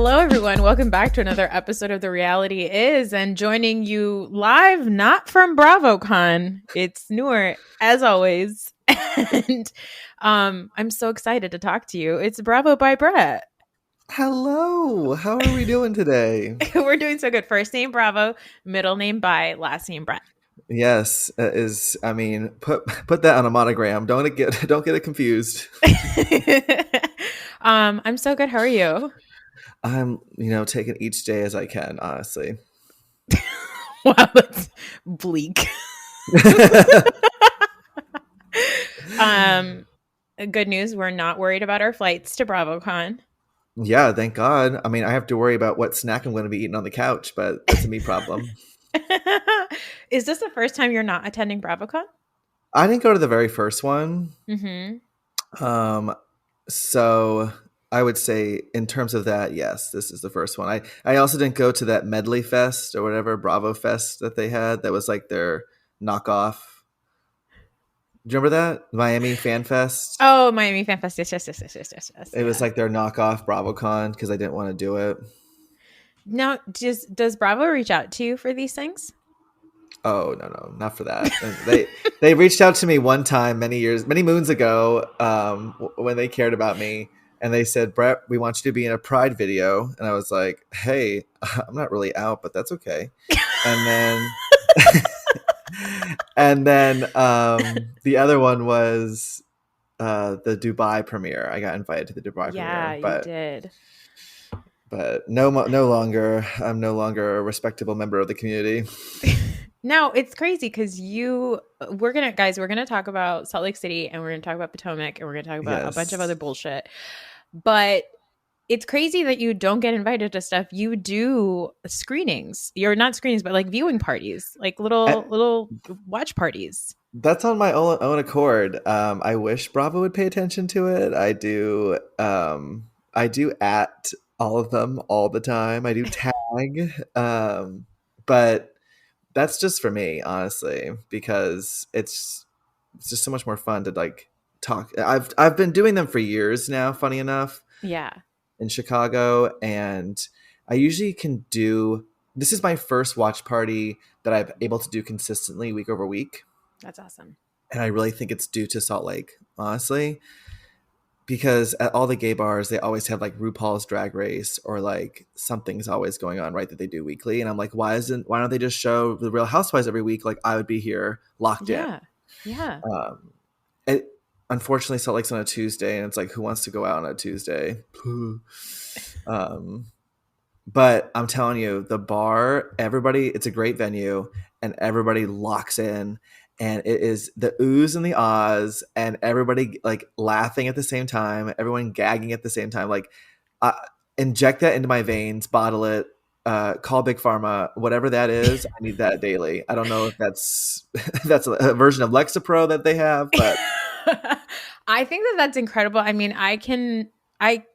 Hello, everyone. Welcome back to another episode of The Reality Is, and joining you live, not from BravoCon. It's Noor, as always, and I'm so excited to talk to you. It's Bravo by Brett. Hello. How are we doing today? We're doing so good. First name Bravo, middle name by, last name Brett. Yes, put that on a monogram. Don't get it confused. I'm so good. How are you? I'm, taking each day as I can, honestly. Wow, that's bleak. Good news, we're not worried about our flights to BravoCon. Yeah, thank God. I mean, I have to worry about what snack I'm going to be eating on the couch, but that's a me problem. Is this the first time you're not attending BravoCon? I didn't go to the very first one. Mm-hmm. So I would say in terms of that, yes, this is the first one. I also didn't go to that Medley Fest or whatever, Bravo Fest that they had. That was like their knockoff. Do you remember that? Miami Fan Fest? Oh, Miami Fan Fest. Yes. It was like their knockoff BravoCon because I didn't want to do it. Now, does Bravo reach out to you for these things? Oh, no, not for that. They reached out to me one time many moons ago when they cared about me. And they said, Brett, we want you to be in a Pride video. And I was like, hey, I'm not really out, but that's okay. And then the other one was the Dubai premiere. I got invited to the Dubai premiere. Yeah, you did. But no longer. I'm no longer a respectable member of the community. Now it's crazy because we're gonna talk about Salt Lake City, and we're gonna talk about Potomac, and we're gonna talk about a bunch of other bullshit. But it's crazy that you don't get invited to stuff. You do screenings. You're not screenings, but like viewing parties, like little watch parties. That's on my own accord. I wish Bravo would pay attention to it. I do at all of them all the time. I do tag, but that's just for me, honestly, because it's just so much more fun to like talk. I've been doing them for years now. Funny enough, yeah, in Chicago, and I usually can do. This is my first watch party that I'm able to do consistently week over week. That's awesome. And I really think it's due to Salt Lake, honestly, because at all the gay bars, they always have like RuPaul's Drag Race or like something's always going on, right, that they do weekly. And I'm like, why don't they just show the Real Housewives every week? Like I would be here locked in. Yeah. Unfortunately, Salt Lake's on a Tuesday, and it's like, who wants to go out on a Tuesday? But I'm telling you, the bar, it's a great venue, and everybody locks in. And it is the oohs and the ahs, and everybody like laughing at the same time, everyone gagging at the same time. Like, inject that into my veins, bottle it, call Big Pharma, whatever that is. I need that daily. I don't know if that's a version of Lexapro that they have, but I think that's incredible. I mean, I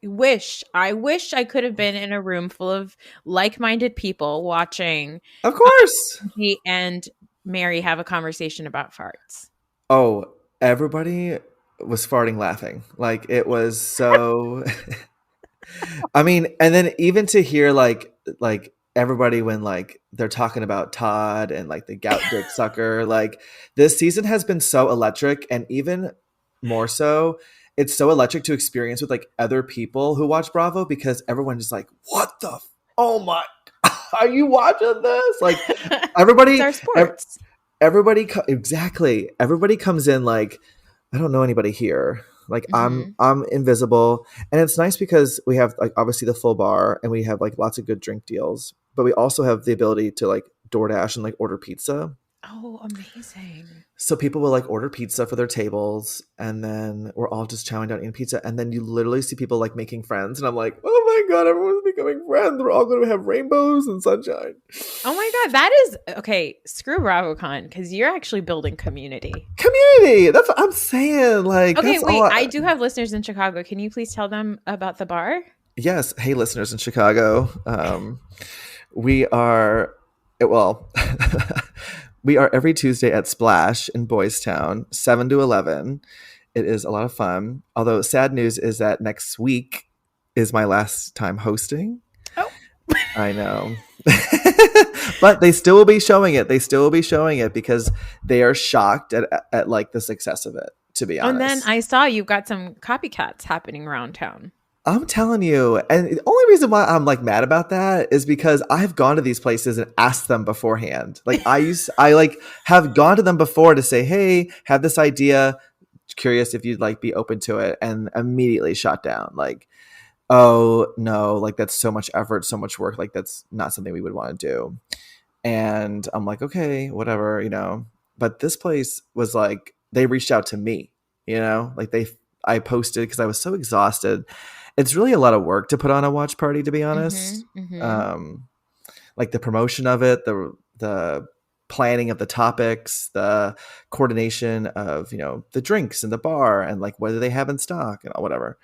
wish I could have been in a room full of like-minded people watching. Of course. And Mary have a conversation about farts. Oh, everybody was farting laughing. Like it was so I mean, and then even to hear like everybody when like they're talking about Todd and like the gout dick sucker, like this season has been so electric, and even more so, it's so electric to experience with like other people who watch Bravo, because everyone is like, what the oh my are you watching this? Like everybody, it's our sports. Exactly. Everybody comes in like, I don't know anybody here. Like I'm invisible, and it's nice because we have like obviously the full bar, and we have like lots of good drink deals, but we also have the ability to like DoorDash and like order pizza. Oh, amazing. So people will like order pizza for their tables, and then we're all just chowing down eating pizza. And then you literally see people like making friends. And I'm like, oh my God, everyone's becoming friends. We're all going to have rainbows and sunshine. Oh my God. That is okay. Screw BravoCon, because you're actually building community. That's what I'm saying. Like, okay, wait, I do have listeners in Chicago. Can you please tell them about the bar? Yes. Hey, listeners in Chicago. We are, well, we are every Tuesday at Splash in Boys Town, 7 to 11. It is a lot of fun. Although sad news is that next week is my last time hosting. I know. But they still will be showing it. They still will be showing it because they are shocked at like the success of it, to be And then honest. I saw you've got some copycats happening around town. I'm telling you, and the only reason why I'm like mad about that is because I've gone to these places and asked them beforehand. Like I like have gone to them before to say, "Hey, have this idea, curious if you'd like be open to it," and immediately shot down. Like, "Oh, no, like that's so much effort, so much work. Like that's not something we would want to do." And I'm like, "Okay, whatever, you know." But this place was like they reached out to me, you know? Like I posted because I was so exhausted. It's really a lot of work to put on a watch party, to be honest. Mm-hmm, mm-hmm. Like the promotion of it, the planning of the topics, the coordination of the drinks in the bar, and like whether they have in stock and whatever.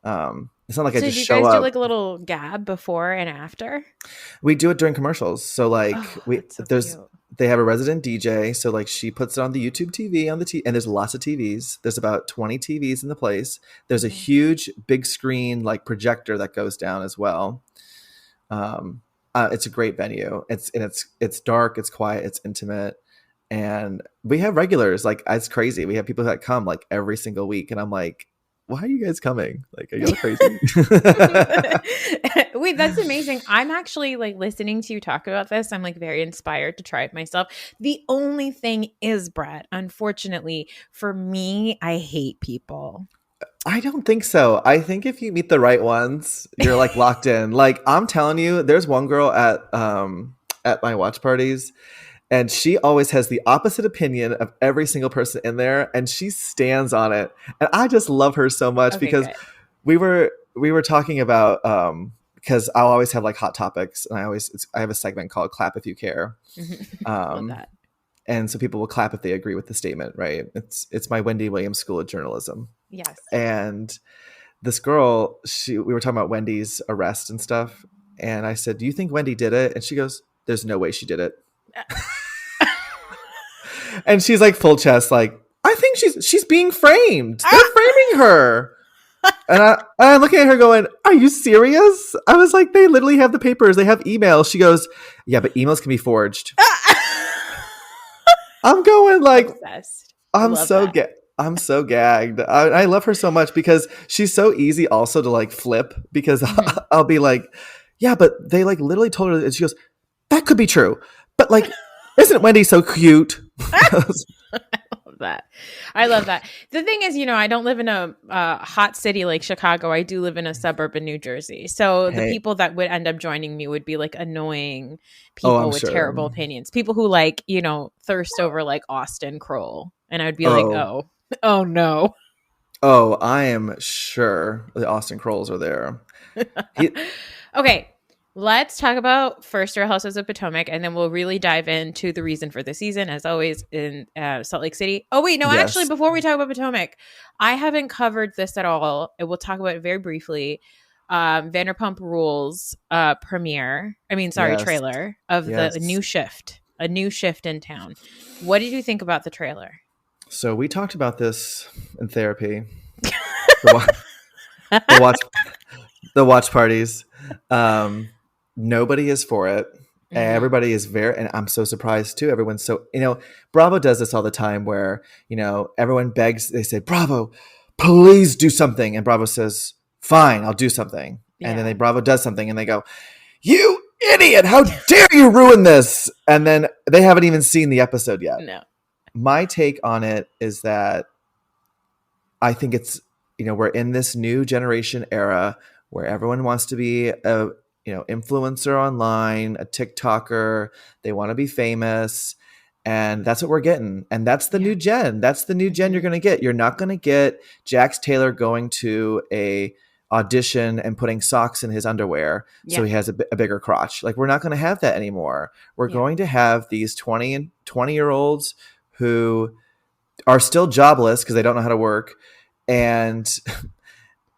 It's not like I So just do you show guys do up. like a little gab before and after? We do it during commercials. So like Oh, that's so there's cute. they have a resident DJ. So like she puts it on the YouTube TV on the and there's lots of TVs. There's about 20 TVs in the place. There's a Mm-hmm. huge big screen like projector that goes down as well. It's a great venue. It's dark, it's quiet, it's intimate, and we have regulars. Like it's crazy. We have people that come like every single week, and I'm like, why are you guys coming? Like, are y'all crazy? Wait, that's amazing. I'm actually like listening to you talk about this. I'm like very inspired to try it myself. The only thing is, Brett, unfortunately for me, I hate people. I don't think so. I think if you meet the right ones, you're like locked in. Like I'm telling you, there's one girl at my watch parties, and she always has the opposite opinion of every single person in there, and she stands on it. And I just love her so much Okay, because good. we were talking about because I'll always have like hot topics, and I have a segment called "Clap If You Care," Love um, that. and so people will clap if they agree with the statement. Right? It's my Wendy Williams School of Journalism, Yes. and this girl, we were talking about Wendy's arrest and stuff, and I said, "Do you think Wendy did it?" And she goes, "There's no way she did it." And she's like full chest, like, "I think she's being framed. They're framing her." And I'm looking at her going, "Are you serious?" I was like, "They literally have the papers. They have emails." She goes, "Yeah, but emails can be forged." I'm going like, Obsessed. I I'm love so that. ga- I'm so gagged. I love her so much because she's so easy also to like flip because Mhm. I'll be like, "Yeah, but they like literally told her," and she goes, "That could be true, but like, isn't Wendy so cute?" Love that. I love that. The thing is, I don't live in a hot city like Chicago. I do live in a suburb in New Jersey. So the Hey, people that would end up joining me would be like annoying oh, people I'm with sure. terrible opinions. People who like, thirst over like Austin Kroll. And I'd be like, Oh, oh, oh no. oh, I am sure the Austin Crowles are there. He, Okay. Let's talk about first Real Housewives of Potomac, and then we'll really dive into the reason for the season, as always, in Salt Lake City. Oh, wait, no, actually, yes, before we talk about Potomac, I haven't covered this at all. And we'll talk about it very briefly. Vanderpump Rules yes, trailer of the yes. a new shift in town. What did you think about the trailer? So we talked about this in therapy. The, wa- the watch, the watch parties. Um, Nobody is for it. Mm-hmm. Everybody is very, and I'm so surprised too. Everyone's so, Bravo does this all the time where, everyone begs, they say, "Bravo, please do something." And Bravo says, "Fine, I'll do something." And then Yeah. Bravo does something and they go, "You idiot, how dare you ruin this?" And then they haven't even seen the episode yet. No. My take on it is that I think it's, we're in this new generation era where everyone wants to be a, influencer online, a TikToker. They want to be famous. And that's what we're getting. And that's the Yeah. new gen. That's the new gen Mm-hmm. you're going to get. You're not going to get Jax Taylor going to a audition and putting socks in his underwear so Yeah. he has a bigger crotch. Like we're not going to have that anymore. We're Yeah. going to have these 20-year-olds who are still jobless because they don't know how to work, and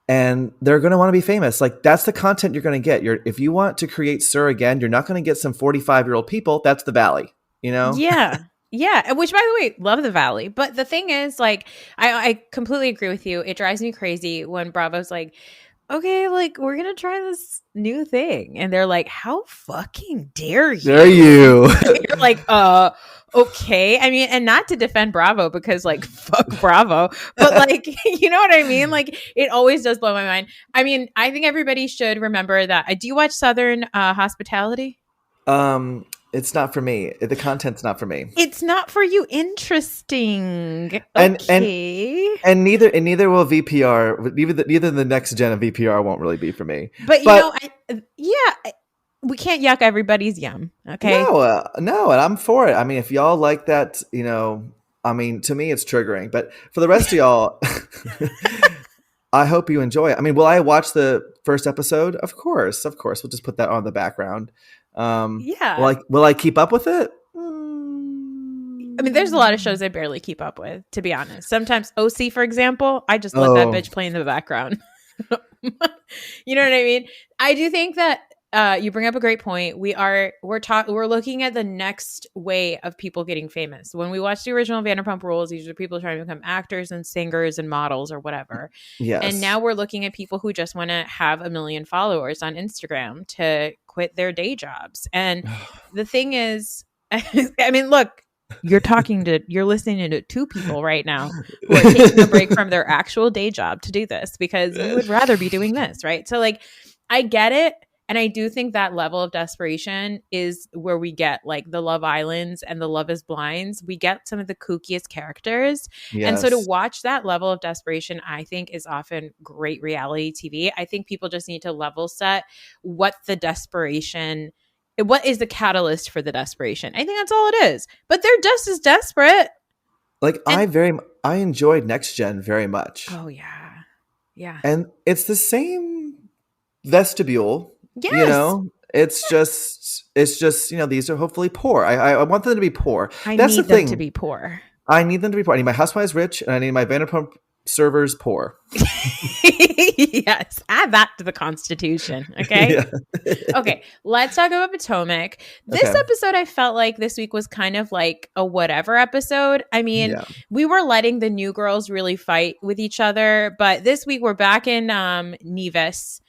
they're going to want to be famous. Like that's the content you're going to get. If you want to create Sir again, you're not going to get some 45-year-old people. That's the Valley, Yeah. Yeah. Which, by the way, love the Valley. But the thing is, like, I completely agree with you. It drives me crazy when Bravo's like, okay, like, we're gonna try this new thing. And they're like, how fucking dare Dare you? you? You're like, okay. I mean, and not to defend Bravo because like fuck Bravo, but like, you know what I mean? Like, it always does blow my mind. I mean, I think everybody should remember that. Do you watch Southern Hospitality? It's not for me. The content's not for me. It's not for you. Interesting. And and Okay. and neither will VPR. Neither the next gen of VPR won't really be for me. But you But know, we can't yuck everybody's yum. Okay. no, and I'm for it. I mean, if y'all like that, I mean, to me, it's triggering. But for the rest of y'all, I hope you enjoy it. I mean, will I watch the first episode? Of course, of course. We'll just put that on the background. Yeah. Will I keep up with it? I mean, there's a lot of shows I barely keep up with, to be honest. Sometimes OC, for example, I just let that bitch play in the background. You know what I mean? I do think that you bring up a great point. We're looking at the next way of people getting famous. When we watch the original Vanderpump Rules, these are people trying to become actors and singers and models or whatever. Yes. And now we're looking at people who just want to have 1 million followers on Instagram to quit their day jobs. And the thing is, I mean, look, you're listening to two people right now who are taking a break from their actual day job to do this because we would rather be doing this, right? So like, I get it. And I do think that level of desperation is where we get like the Love Islands and the Love is Blinds. We get some of the kookiest characters. Yes. And so to watch that level of desperation, I think is often great reality TV. I think people just need to level set what is the catalyst for the desperation. I think that's all it is. But they're just as desperate. Like, I enjoyed Next Gen very much. Oh yeah. Yeah. And it's the same vestibule. Yes. It's just, these are hopefully poor. I want them to be poor. That's the thing. I need them to be poor. I need them to be poor. I need my housewives rich, and I need my Vanderpump servers poor. Yes. Add that to the Constitution. Okay. Yeah. Okay. Let's talk about Potomac. This episode, I felt like this week was kind of like a whatever episode. I mean, we were letting the new girls really fight with each other, but this week we're back in Nevis.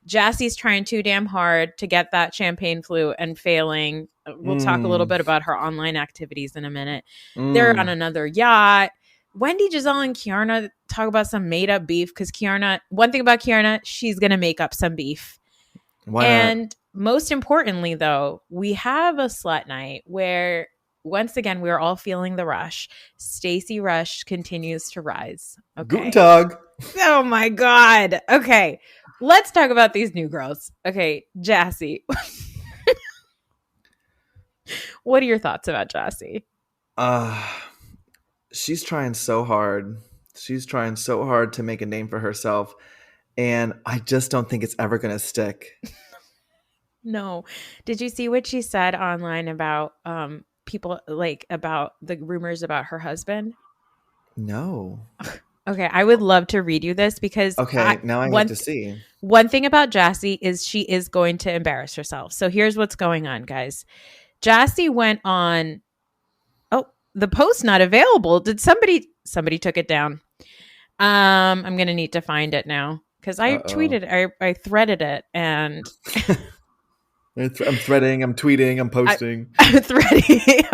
Jassie's trying too damn hard to get that champagne flute and failing. We'll talk a little bit about her online activities in a minute. They're on another yacht. Wendy, Giselle, and Kiarna talk about some made up beef because one thing about Kiarna, she's going to make up some beef. And most importantly, though, we have a slut night where once again, we're all feeling the rush. Stacey Rush continues to rise. Okay. Guten Tag. Oh my God. Okay. Let's talk about these new girls. Okay, Jassy. What are your thoughts about Jassy? She's trying so hard. She's trying so hard to make a name for herself. And I just don't think it's ever going to stick. No. Did you see what she said online about people, like about the rumors about her husband? No. Okay, I would love to read you this because now I have to see. One thing about Jassy is she is going to embarrass herself. So here's what's going on, guys. Jassy went on. Oh, the post not available. Did somebody took it down? I'm gonna need to find it now because I tweeted, I threaded it, and I'm threading, I'm tweeting, I'm posting. I'm threading.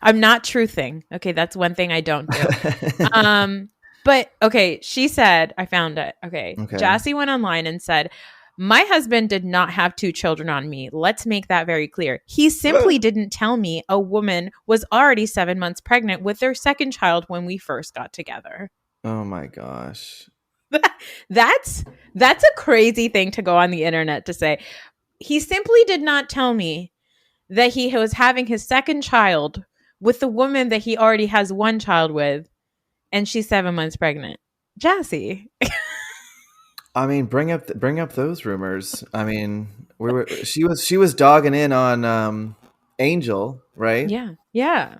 I'm not truthing. Okay, that's one thing I don't do. But okay, she said, I found it. Okay. Jassy went online and said, my husband did not have 2 children on me. Let's make that very clear. He simply didn't tell me a woman was already 7 months pregnant with their second child when we first got together. Oh my gosh. That's a crazy thing to go on the internet to say. He simply did not tell me that he was having his second child with the woman that he already has 1 child with. And she's 7 months pregnant. Jassy. I mean, bring up those rumors. I mean, she was dogging in on Angel, right? Yeah.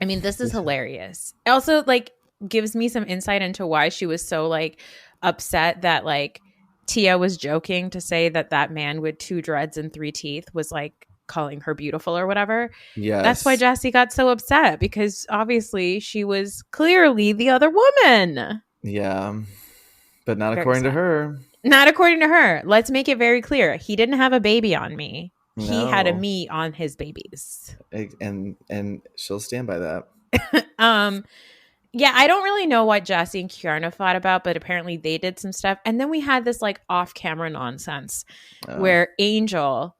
I mean, this is hilarious. It also, like, gives me some insight into why she was so like upset that like Tia was joking to say that man with 2 dreads and 3 teeth was like calling her beautiful or whatever. Yes. That's why Jassy got so upset because obviously she was clearly the other woman. Yeah. But not Very according sad. to her. Not according to her. Let's make it very clear. He didn't have a baby on me. He had a No. me on his babies. And she'll stand by that. Yeah, I don't really know what Jassy and Kiarna fought about, but apparently they did some stuff. And then we had this like off-camera nonsense where Angel,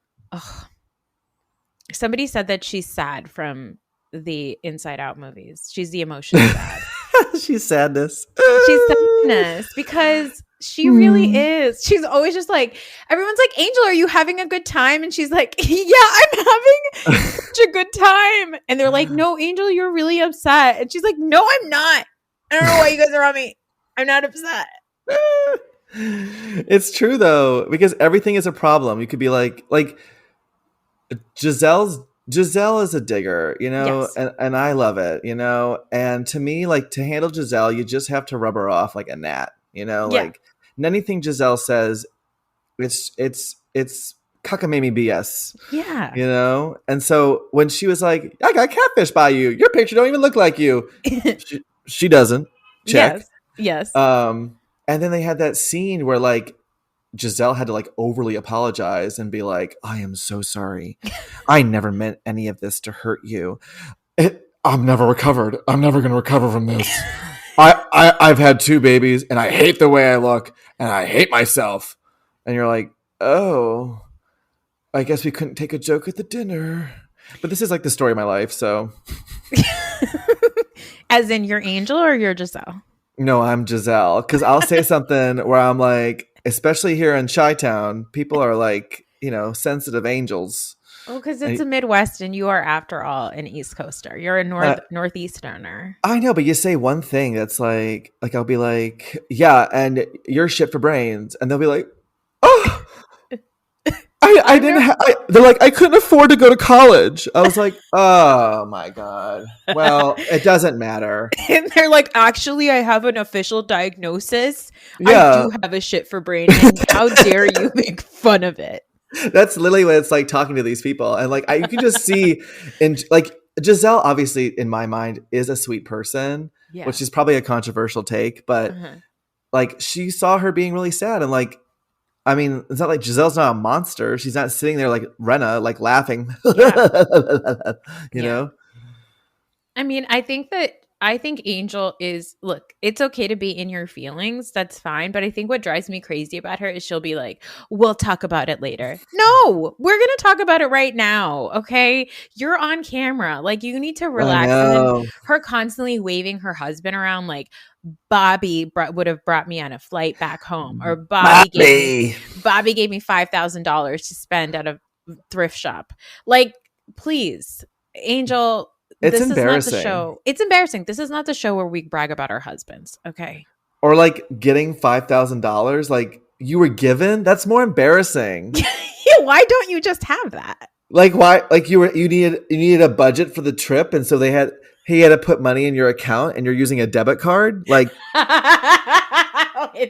somebody said that she's sad from the Inside Out movies. She's the emotion sad. She's sadness. She's sadness because she really is. She's always just like, everyone's like, Angel, are you having a good time? And she's like, yeah, I'm having such a good time. And they're like, no, Angel, you're really upset. And she's like, no, I'm not. I don't know why you guys are on me. I'm not upset. It's true though, because everything is a problem. You could be like Giselle is a digger, you know, Yes. and I love it, you know. And to me, like, to handle Giselle, you just have to rub her off like a gnat, you know, like anything Giselle says, it's cockamamie BS. Yeah. You know? And so when she was like, I got catfish by you, your picture don't even look like you. she doesn't. Check. Yes. And then they had that scene where like Giselle had to like overly apologize and be like, I am so sorry. I never meant any of this to hurt you. I'm never recovered. I'm never going to recover from this. I've had 2 babies and I hate the way I look and I hate myself. And you're like, oh, I guess we couldn't take a joke at the dinner. But this is like the story of my life. So. As in your Angel or your Giselle? No, I'm Giselle. Because I'll say something where I'm like, especially here in Chi-Town, people are like, you know, sensitive angels. Oh, because it's a Midwest and you are, after all, an East Coaster. You're a Northeasterner. I know, but you say one thing that's like I'll be like, yeah, and you're shit for brains. And they'll be like, oh, I didn't they're like, I couldn't afford to go to college. I was like, oh my God. Well, it doesn't matter. And they're like, actually, I have an official diagnosis. Yeah. I do have a shit for brain. And how dare you make fun of it? That's literally what it's like talking to these people. And like, you can just see in like Giselle, obviously in my mind is a sweet person, which is probably a controversial take, but like she saw her being really sad. And like, I mean, it's not like Giselle's not a monster. She's not sitting there like Rena, like laughing, you know? I mean, I think Angel is, look, it's okay to be in your feelings. That's fine. But I think what drives me crazy about her is she'll be like, we'll talk about it later. No, we're going to talk about it right now. Okay. You're on camera. Like, you need to relax. And then her constantly waving her husband around like, Bobby would have brought me on a flight back home, or Bobby gave me $5,000 to spend at a thrift shop. Like, please, Angel, it's this embarrassing. Is not the show. It's embarrassing. This is not the show where we brag about our husbands. Okay. Or like getting $5,000, like you were given. That's more embarrassing. Why don't you just have that? Like why? Like you needed a budget for the trip, and so he had to put money in your account and you're using a debit card. Like,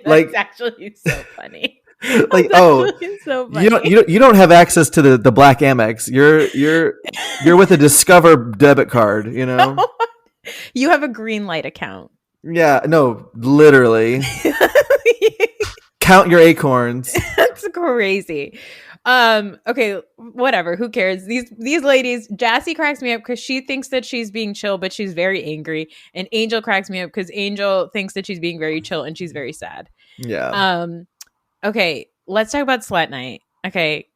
that's actually so funny. Like, so funny. You don't have access to the Black Amex. You're with a Discover debit card, you know? You have a green light account. Yeah, no, literally. Count your acorns. That's crazy. Okay, whatever, who cares? These ladies, Jassy cracks me up because she thinks that she's being chill, but she's very angry, and Angel cracks me up because Angel thinks that she's being very chill and she's very sad. Yeah. Okay, let's talk about Slut Night. Okay,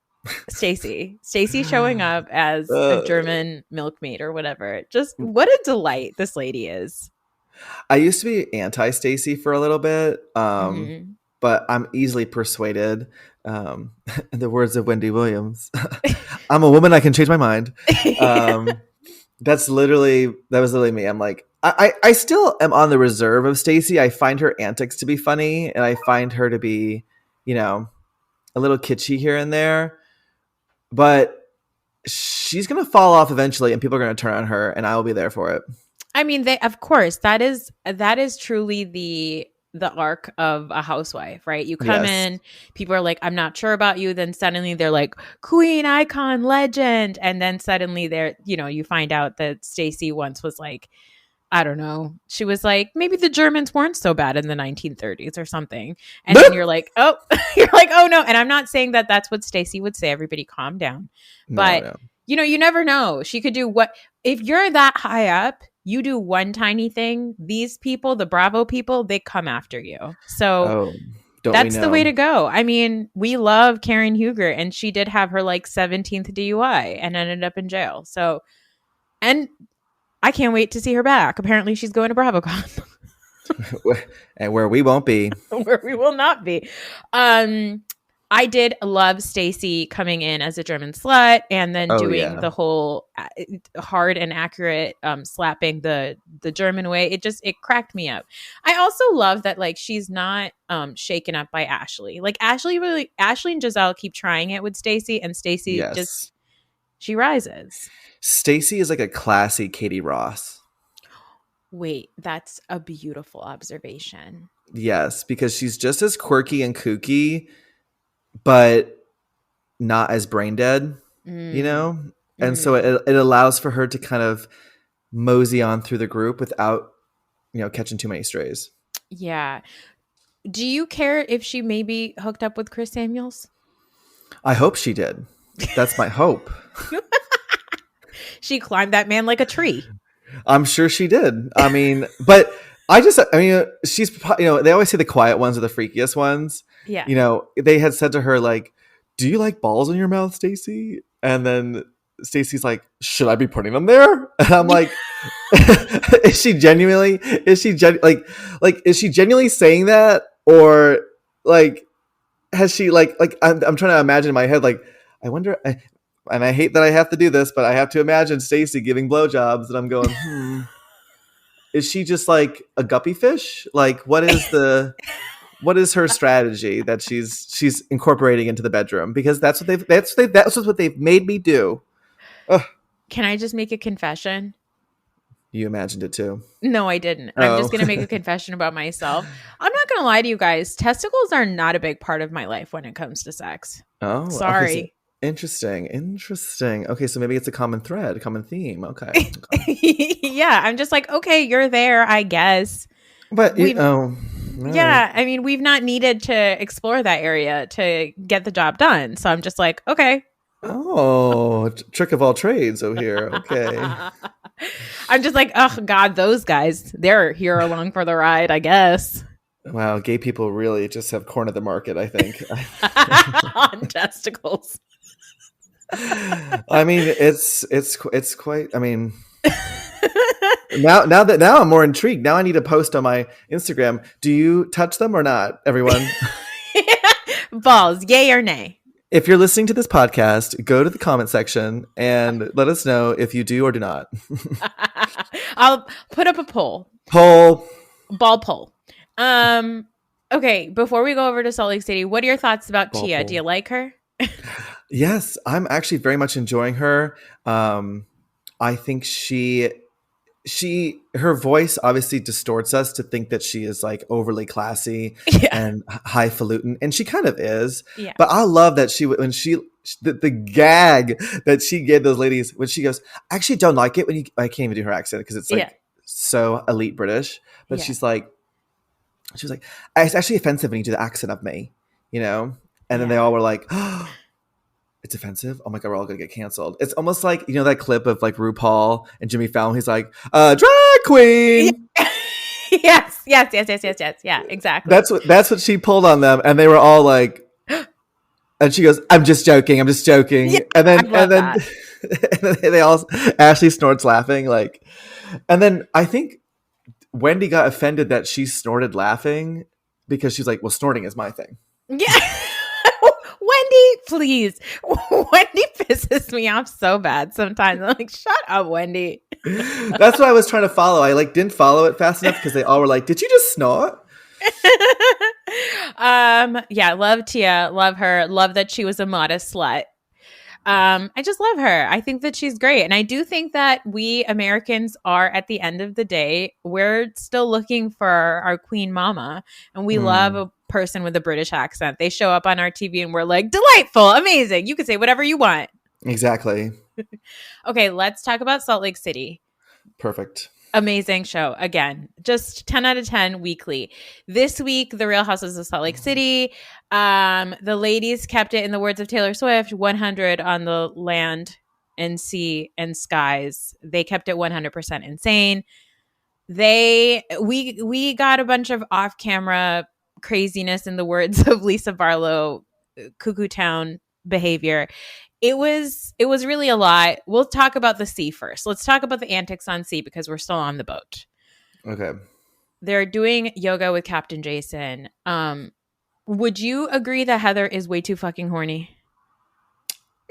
Stacy showing up as a German milkmaid or whatever. Just what a delight this lady is. I used to be anti-Stacy for a little bit, but I'm easily persuaded. In the words of Wendy Williams, I'm a woman. I can change my mind. That was literally me. I'm like, I still am on the reserve of Stacy. I find her antics to be funny, and I find her to be, you know, a little kitschy here and there. But she's gonna fall off eventually, and people are gonna turn on her, and I will be there for it. I mean, of course, that is truly the arc of a housewife, right? You come in, people are like, I'm not sure about you. Then suddenly they're like, queen, icon, legend. And then suddenly you find out that Stacy once was like I don't know. She was like, maybe the Germans weren't so bad in the 1930s or something. And then you're like, oh, you're like, oh no. And I'm not saying that that's what Stacey would say. Everybody calm down. No, But, no. you never know. She could do what, if you're that high up, you do one tiny thing. These people, the Bravo people, they come after you. So Oh, don't we that's the way know? to go. I mean, we love Karen Huger, and she did have her like 17th DUI and ended up in jail. So, and I can't wait to see her back. Apparently, she's going to BravoCon. And where we won't be. Where we will not be. I did love Stacey coming in as a German slut and then Oh doing yeah. the whole hard and accurate slapping the German way. It cracked me up. I also love that like she's not shaken up by Ashley. Like Ashley and Giselle keep trying it with Stacey, and Stacey just Yes. she rises. Stacey is like a classy Katie Ross. Wait, that's a beautiful observation. Yes, because she's just as quirky and kooky, but not as brain dead, you know? And so it allows for her to kind of mosey on through the group without, catching too many strays. Yeah. Do you care if she maybe hooked up with Chris Samuels? I hope she did. That's my hope. She climbed that man like a tree. I'm sure she did. I mean, she's, they always say the quiet ones are the freakiest ones. Yeah. They had said to her, like, do you like balls in your mouth, Stacey? And then Stacey's like, should I be putting them there? And I'm like, is she genuinely saying that? Or like, has she I'm trying to imagine in my head, like, I wonder, and I hate that I have to do this, but I have to imagine Stacey giving blowjobs, and I'm going, is she just like a guppy fish? Like, what is her strategy that she's incorporating into the bedroom? Because that's what they've made me do. Ugh. Can I just make a confession? You imagined it too. No, I didn't. Oh. I'm just going to make a confession about myself. I'm not going to lie to you guys. Testicles are not a big part of my life when it comes to sex. Oh, sorry. Okay, so interesting. Okay, so maybe it's a common thread, a common theme. Okay. Yeah, I'm just like, okay, you're there, I guess. But yeah, right. I mean, we've not needed to explore that area to get the job done. So I'm just like, okay. Oh, trick of all trades over here. Okay. I'm just like, oh God, those guys, they're here along for the ride, I guess. Wow, gay people really just have cornered the market, I think. On testicles. I mean, it's quite. I mean, now I'm more intrigued. Now I need to post on my Instagram. Do you touch them or not, everyone? Balls, yay or nay? If you're listening to this podcast, go to the comment section and let us know if you do or do not. I'll put up a poll. Ball poll. Okay, before we go over to Salt Lake City, what are your thoughts about Tia? Do you like her? Yes, I'm actually very much enjoying her. I think her voice obviously distorts us to think that she is like overly classy and highfalutin, and she kind of is. Yeah. But I love that the gag that she gave those ladies when she goes, I actually don't like it when I can't even do her accent because it's like so elite British. But she was like, it's actually offensive when you do the accent of me, And then they all were like, oh, it's offensive. Oh my God, we're all gonna get canceled. It's almost like, that clip of like RuPaul and Jimmy Fallon. He's like, drag queen. Yes. Yeah, exactly. That's what she pulled on them, and they were all like, and she goes, I'm just joking. Yeah, and then they all, Ashley snorts laughing, like, and then I think Wendy got offended that she snorted laughing because she's like, well, snorting is my thing. Yeah. Wendy, please. Wendy pisses me off so bad sometimes. I'm like, shut up, Wendy. That's what I was trying to follow. I didn't follow it fast enough because they all were like, did you just snort? Yeah, love Tia. Love her. Love that she was a modest slut. I just love her. I think that she's great. And I do think that we Americans are, at the end of the day, we're still looking for our queen mama. And we love a person with a British accent. They show up on our TV and we're like, delightful, amazing. You can say whatever you want. Exactly. Okay, let's talk about Salt Lake City. Perfect. Amazing show. Again, just 10 out of 10 weekly. This week, The Real Housewives of Salt Lake City. The ladies kept it, in the words of Taylor Swift, 100 on the land and sea and skies. They kept it 100% insane. We got a bunch of off-camera craziness, in the words of Lisa Barlow, cuckoo town behavior. It was really a lot. We'll talk about the sea first. Let's talk about the antics on sea because we're still on the boat. Okay. They're doing yoga with Captain Jason. Would you agree that Heather is way too fucking horny?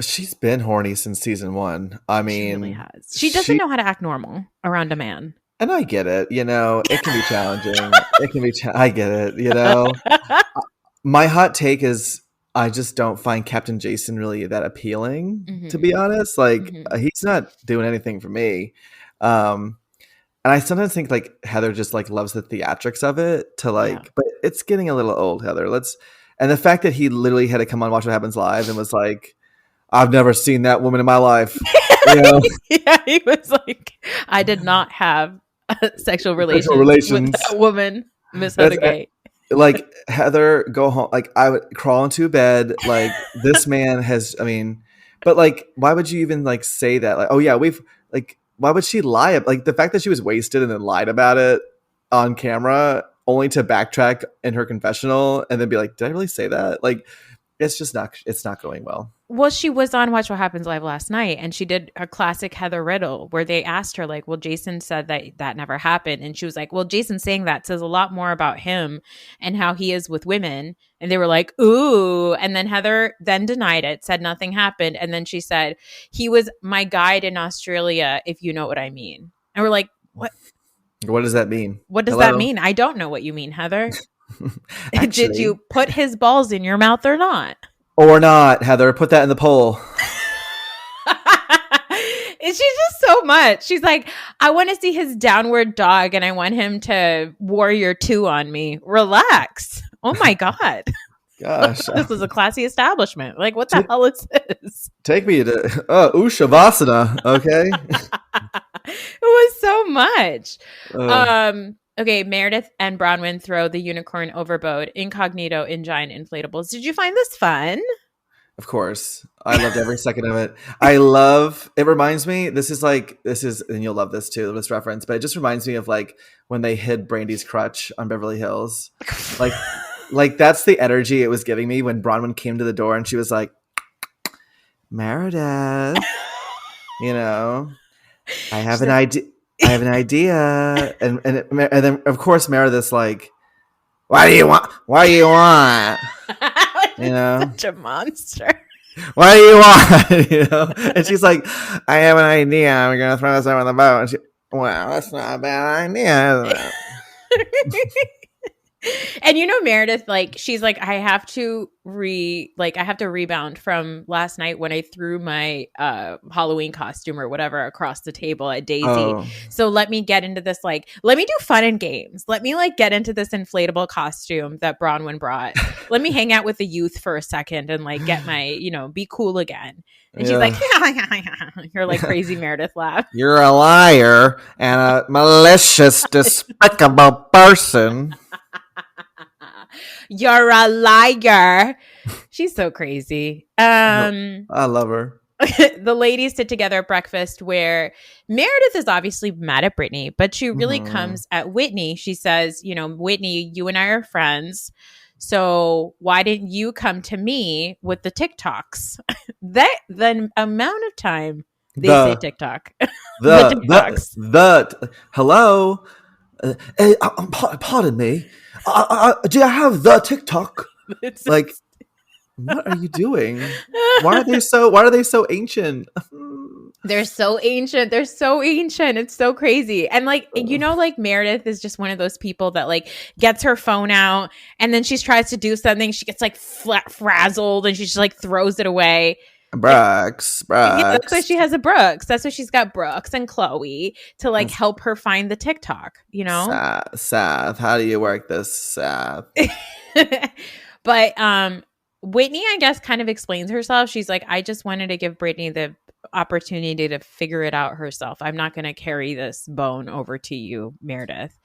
She's been horny since season 1. I mean, she really has. She doesn't know how to act normal around a man. And I get it, it can be challenging. I get it, My hot take is I just don't find Captain Jason really that appealing, to be honest. Like, he's not doing anything for me. And I sometimes think like Heather just like loves the theatrics of it but it's getting a little old, Heather. And the fact that he literally had to come on Watch What Happens Live and was like, I've never seen that woman in my life. Yeah, he was like, I did not have sexual relations with that woman, Miss Heather Gay. Like, Heather, go home. Like, I would crawl into bed. Like, this man has, but like, why would you even like say that? Like, oh yeah, why would she lie? Like, the fact that she was wasted and then lied about it on camera only to backtrack in her confessional and then be like, did I really say that? Like, it's not going well. Well, she was on Watch What Happens Live last night, and she did a classic Heather riddle where they asked her, like, well, Jason said that never happened. And she was like, well, Jason saying that says a lot more about him and how he is with women. And they were like, ooh. And then Heather then denied it, said nothing happened. And then she said, he was my guide in Australia, if you know what I mean. And we're like, what? What does that mean? What does that mean? I don't know what you mean, Heather. Actually, did you put his balls in your mouth or not? Or not, Heather? Put that in the poll. She's just so much. She's like, I want to see his downward dog and I want him to warrior 2 on me. Relax. Oh my God. Gosh. This is a classy establishment. Like, what the hell is this? Take me to Shavasana, okay? It was so much. Okay, Meredith and Bronwyn throw the unicorn overboard, incognito in giant inflatables. Did you find this fun? Of course. I loved every second of it. It reminds me, this is, and you'll love this too, this reference, but it just reminds me of like when they hid Brandy's crutch on Beverly Hills. Like that's the energy it was giving me when Bronwyn came to the door and she was like, Meredith, I have an idea. I have an idea, and then of course Meredith's like, "What do you want? What do you want?" Such a monster. What do you want? And she's like, "I have an idea. I'm gonna throw this over the boat." And she, well, that's not a bad idea, is it? And Meredith, like, she's like, I have to rebound from last night when I threw my Halloween costume or whatever across the table at Daisy. Oh. So let me get into this, let me do fun and games. Let me get into this inflatable costume that Bronwyn brought. Let me hang out with the youth for a second and get my, be cool again. And she's like, you're like crazy Meredith laugh. You're a liar and a malicious, despicable person. You're a liar. She's so crazy. I love her. The ladies sit together at breakfast where Meredith is obviously mad at Brittany, but she really comes at Whitney. She says, Whitney, you and I are friends. So why didn't you come to me with the TikToks? The amount of time they say TikTok. The TikToks. Hello. Pardon me. Do I have the TikTok? What are you doing? Why are they so ancient? They're so ancient. It's so crazy. And Meredith is just one of those people that gets her phone out and then she tries to do something. She gets frazzled and she just throws it away. Brooks. Yeah, that's why she has a Brooks. That's why she's got Brooks and Chloe to help her find the TikTok, Seth, how do you work this, Seth? But Whitney, I guess, kind of explains herself. She's like, I just wanted to give Brittany the opportunity to figure it out herself. I'm not going to carry this bone over to you, Meredith,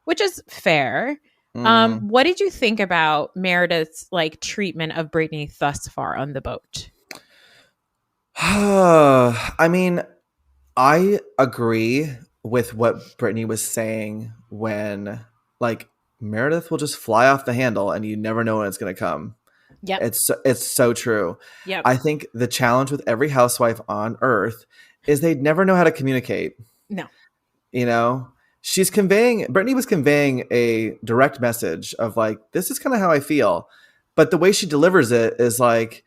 which is fair. What did you think about Meredith's like treatment of Brittany thus far on the boat? I mean, I agree with what Brittany was saying when like Meredith will just fly off the handle and you never know when it's going to come. Yep. It's so true. Yep. I think the challenge with every housewife on earth is they never know how to communicate. No. You know, Brittany was conveying a direct message of like, this is kind of how I feel. But the way she delivers it is like,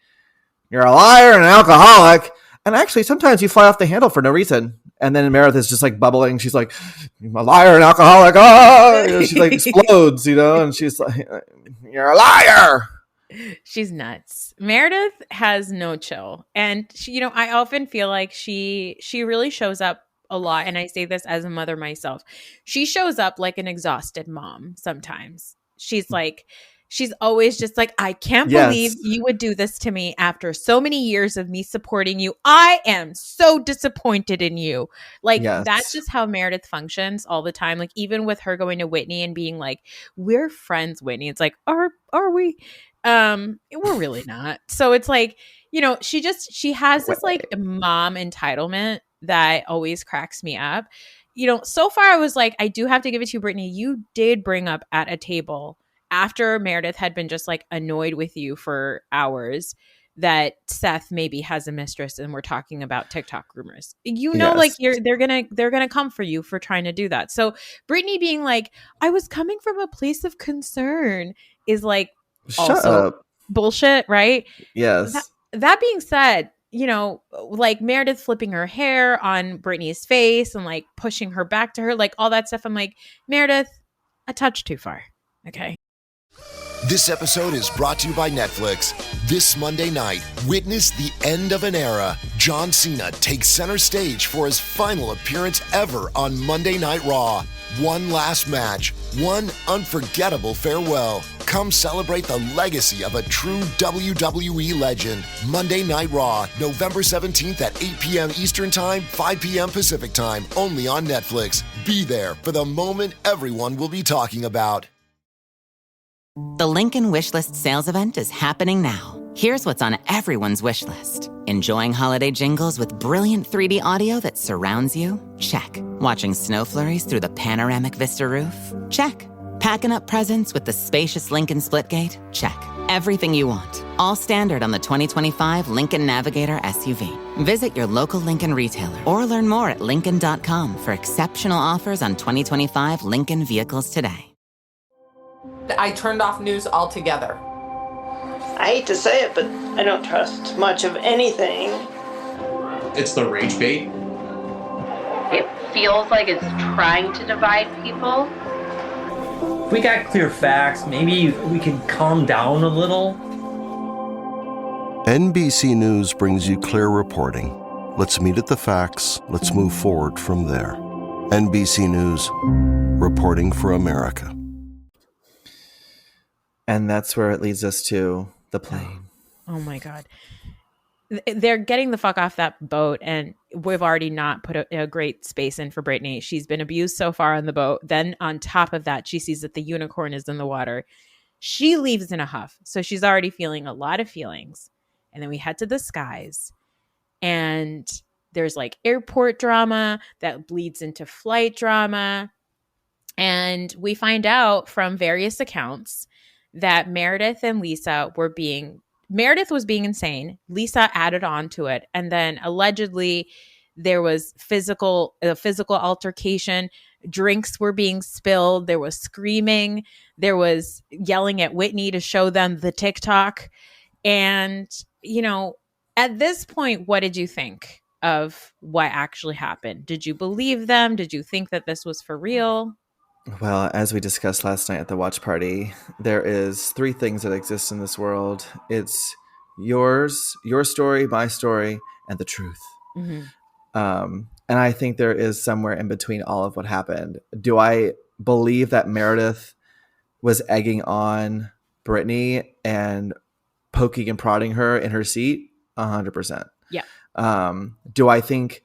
you're a liar and an alcoholic. And actually, sometimes you fly off the handle for no reason. And then Meredith is just like bubbling. She's like, I'm a liar and alcoholic. Oh! You know, she like explodes, you know, and she's like, you're a liar. She's nuts. Meredith has no chill. And she, you know, I often feel like she really shows up a lot. And I say this as a mother myself. She shows up like an exhausted mom sometimes. She's always just like, I can't believe you would do this to me after so many years of me supporting you. I am so disappointed in you. Like, that's just how Meredith functions all the time. Like, even with her going to Whitney and being like, we're friends, Whitney. It's like, are we? We're really not. So it's like, you know, she has this like mom entitlement that always cracks me up. You know, so far I was like, I do have to give it to you, Brittany. You did bring up at a table after Meredith had been just like annoyed with you for hours that Seth maybe has a mistress and we're talking about TikTok rumors. You know, like they're gonna come for you for trying to do that. So Brittany being like, I was coming from a place of concern is like also bullshit, right? Yes. That being said, you know, like Meredith flipping her hair on Brittany's face and like pushing her back to her, like all that stuff. I'm like, Meredith, a touch too far. Okay. This episode is brought to you by Netflix. This Monday night, witness the end of an era. John Cena takes center stage for his final appearance ever on Monday Night Raw. One last match, one unforgettable farewell. Come celebrate the legacy of a true WWE legend. Monday Night Raw, November 17th at 8 p.m. Eastern Time, 5 p.m. Pacific Time, only on Netflix. Be there for the moment everyone will be talking about. The Lincoln Wishlist sales event is happening now. Here's what's on everyone's wish list. Enjoying holiday jingles with brilliant 3D audio that surrounds you? Check. Watching snow flurries through the panoramic Vista roof? Check. Packing up presents with the spacious Lincoln Splitgate? Check. Everything you want. All standard on the 2025 Lincoln Navigator SUV. Visit your local Lincoln retailer or learn more at Lincoln.com for exceptional offers on 2025 Lincoln vehicles today. I turned off news altogether. I hate to say it, but I don't trust much of anything. It's the rage bait. It feels like it's trying to divide people. If we got clear facts, maybe we could calm down a little. NBC News brings you clear reporting. Let's meet at the facts. Let's move forward from there. NBC News, reporting for America. And that's where it leads us to the plane. Oh my God. They're getting the fuck off that boat, and we've already not put a great space in for Brittany. She's been abused so far on the boat. Then on top of that, she sees that the unicorn is in the water. She leaves in a huff. So she's already feeling a lot of feelings. And then we head to the skies, and there's like airport drama that bleeds into flight drama. And we find out from various accounts that Meredith and Lisa Meredith was being insane. Lisa added on to it. And then allegedly there was a physical altercation. Drinks were being spilled. There was screaming. There was yelling at Whitney to show them the TikTok. And, you know, at this point, what did you think of what actually happened? Did you believe them? Did you think that this was for real? Well, as we discussed last night at the watch party, there is three things that exist in this world. It's yours, your story, my story, and the truth. Mm-hmm. And I think there is somewhere in between all of what happened. Do I believe that Meredith was egging on Brittany and poking and prodding her in her seat? 100%. Yeah. Do I think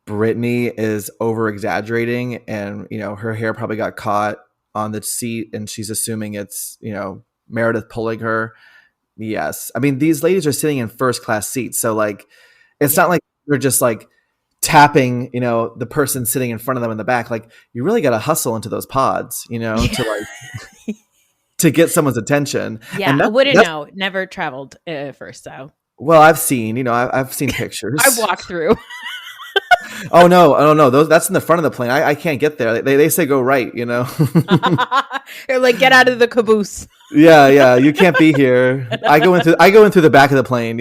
Brittany is over exaggerating and, her hair probably got caught on the seat and she's assuming it's, Meredith pulling her? Yes. I mean, these ladies are sitting in first class seats. So like, it's not like they're just like tapping, the person sitting in front of them in the back. Like, you really got to hustle into those pods, to like, to get someone's attention. Yeah. And I wouldn't know. Never traveled first. So. Well, I've seen, I've seen pictures. I've walked through. Oh no. That's in the front of the plane. I can't get there. They say go right, You're like, get out of the caboose. Yeah. You can't be here. I go in through the back of the plane,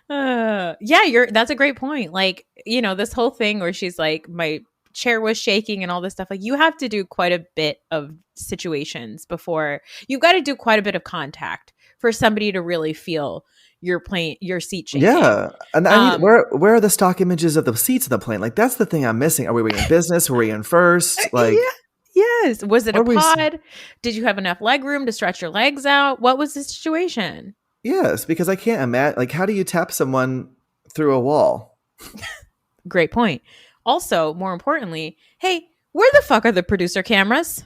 That's a great point. Like, this whole thing where she's like, my chair was shaking and all this stuff. Like, you have to do quite a bit of situations before you've got to do quite a bit of contact for somebody to really feel your seat shaking. Yeah. And I mean, where are the stock images of the seats of the plane? Like, that's the thing I'm missing. Are we in business? Were we in first? Like, yes. Was it a pod? Did you have enough leg room to stretch your legs out? What was the situation? Yes, because I can't imagine. Like, how do you tap someone through a wall? Great point. Also, more importantly, hey, where the fuck are the producer cameras?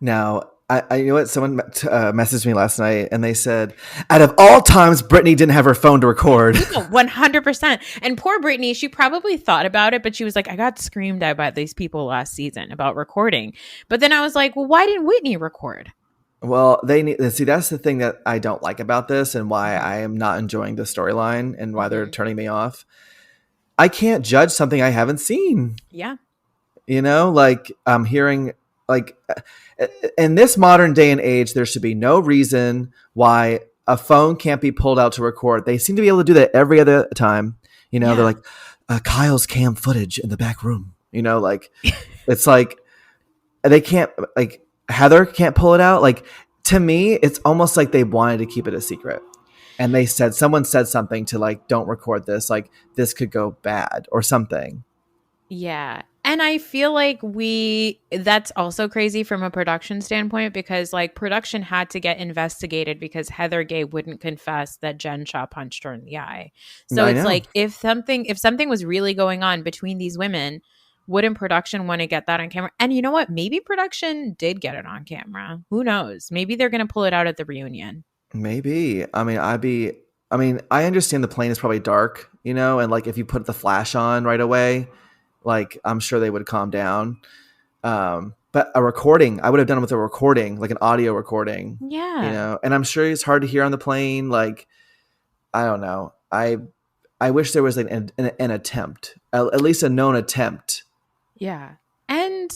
Now, I know what someone messaged me last night, and they said, out of all times, Brittany didn't have her phone to record. 100%. And poor Brittany, she probably thought about it, but she was like, I got screamed at by these people last season about recording. But then I was like, well, why didn't Whitney record? Well, see, that's the thing that I don't like about this and why I am not enjoying the storyline and why they're turning me off. I can't judge something I haven't seen. Yeah. Like, I'm hearing, like, in this modern day and age, there should be no reason why a phone can't be pulled out to record. They seem to be able to do that every other time. They're like, Kyle's cam footage in the back room. Like, it's like, they can't, like, Heather can't pull it out. Like, to me, it's almost like they wanted to keep it a secret. And someone said something to like, don't record this. Like, this could go bad or something. Yeah. And I feel like that's also crazy from a production standpoint because like production had to get investigated because Heather Gay wouldn't confess that Jen Shaw punched her in the eye. So it's like, if something was really going on between these women, wouldn't production want to get that on camera? And you know what? Maybe production did get it on camera. Who knows? Maybe they're going to pull it out at the reunion. Maybe. I mean, I understand the plane is probably dark, and like if you put the flash on right away, like I'm sure they would calm down. But a recording, I would have done it with a recording, like an audio recording. Yeah. And I'm sure it's hard to hear on the plane. Like, I don't know. I wish there was like an attempt, at least a known attempt. Yeah. And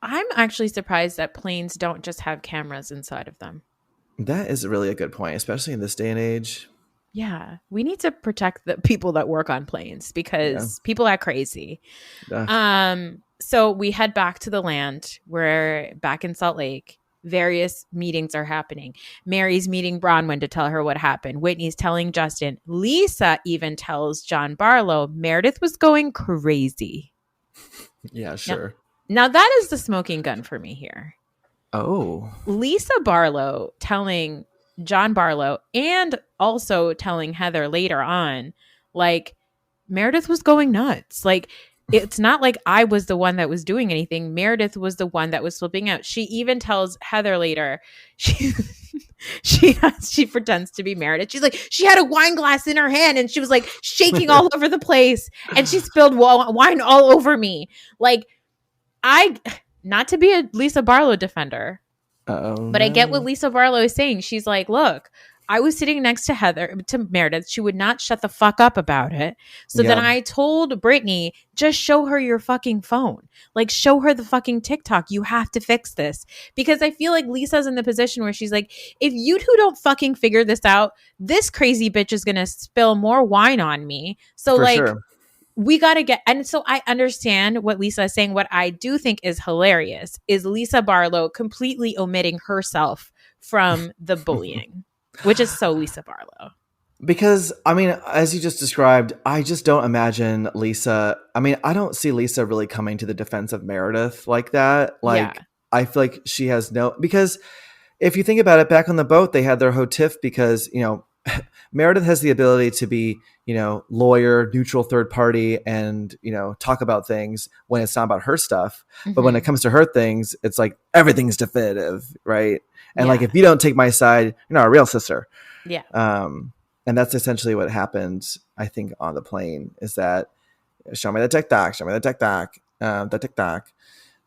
I'm actually surprised that planes don't just have cameras inside of them. That is really a good point, especially in this day and age. Yeah. We need to protect the people that work on planes because people act crazy. So we head back to the land. We're back in Salt Lake. Various meetings are happening. Mary's meeting Bronwyn to tell her what happened. Whitney's telling Justin. Lisa even tells John Barlow Meredith was going crazy. Yeah, sure. Now that is the smoking gun for me here. Oh. Lisa Barlow telling John Barlow and also telling Heather later on, like, Meredith was going nuts. Like, it's not like I was the one that was doing anything. Meredith was the one that was flipping out. She even tells Heather later, she pretends to be Meredith. She's like, she had a wine glass in her hand and she was like shaking all over the place and she spilled wine all over me. Like, not to be a Lisa Barlow defender, but I get what Lisa Barlow is saying. She's like, look, I was sitting next to Meredith. She would not shut the fuck up about it. So then I told Brittany, just show her your fucking phone. Like, show her the fucking TikTok. You have to fix this. Because I feel like Lisa's in the position where she's like, if you two don't fucking figure this out, this crazy bitch is going to spill more wine on me. So we got to get, and so I understand what Lisa is saying. What I do think is hilarious is Lisa Barlow completely omitting herself from the bullying. Which is so Lisa Barlow. Because, I mean, as you just described, I just don't imagine Lisa. I mean, I don't see Lisa really coming to the defense of Meredith like that. Like, I feel like she has because if you think about it, back on the boat, they had their whole tiff because, Meredith has the ability to be, lawyer, neutral third party, and, talk about things when it's not about her stuff. But when it comes to her things, it's like everything's definitive, right? And like, if you don't take my side, you're not a real sister. Yeah. And that's essentially what happened, I think, on the plane, is that show me the TikTok, the TikTok.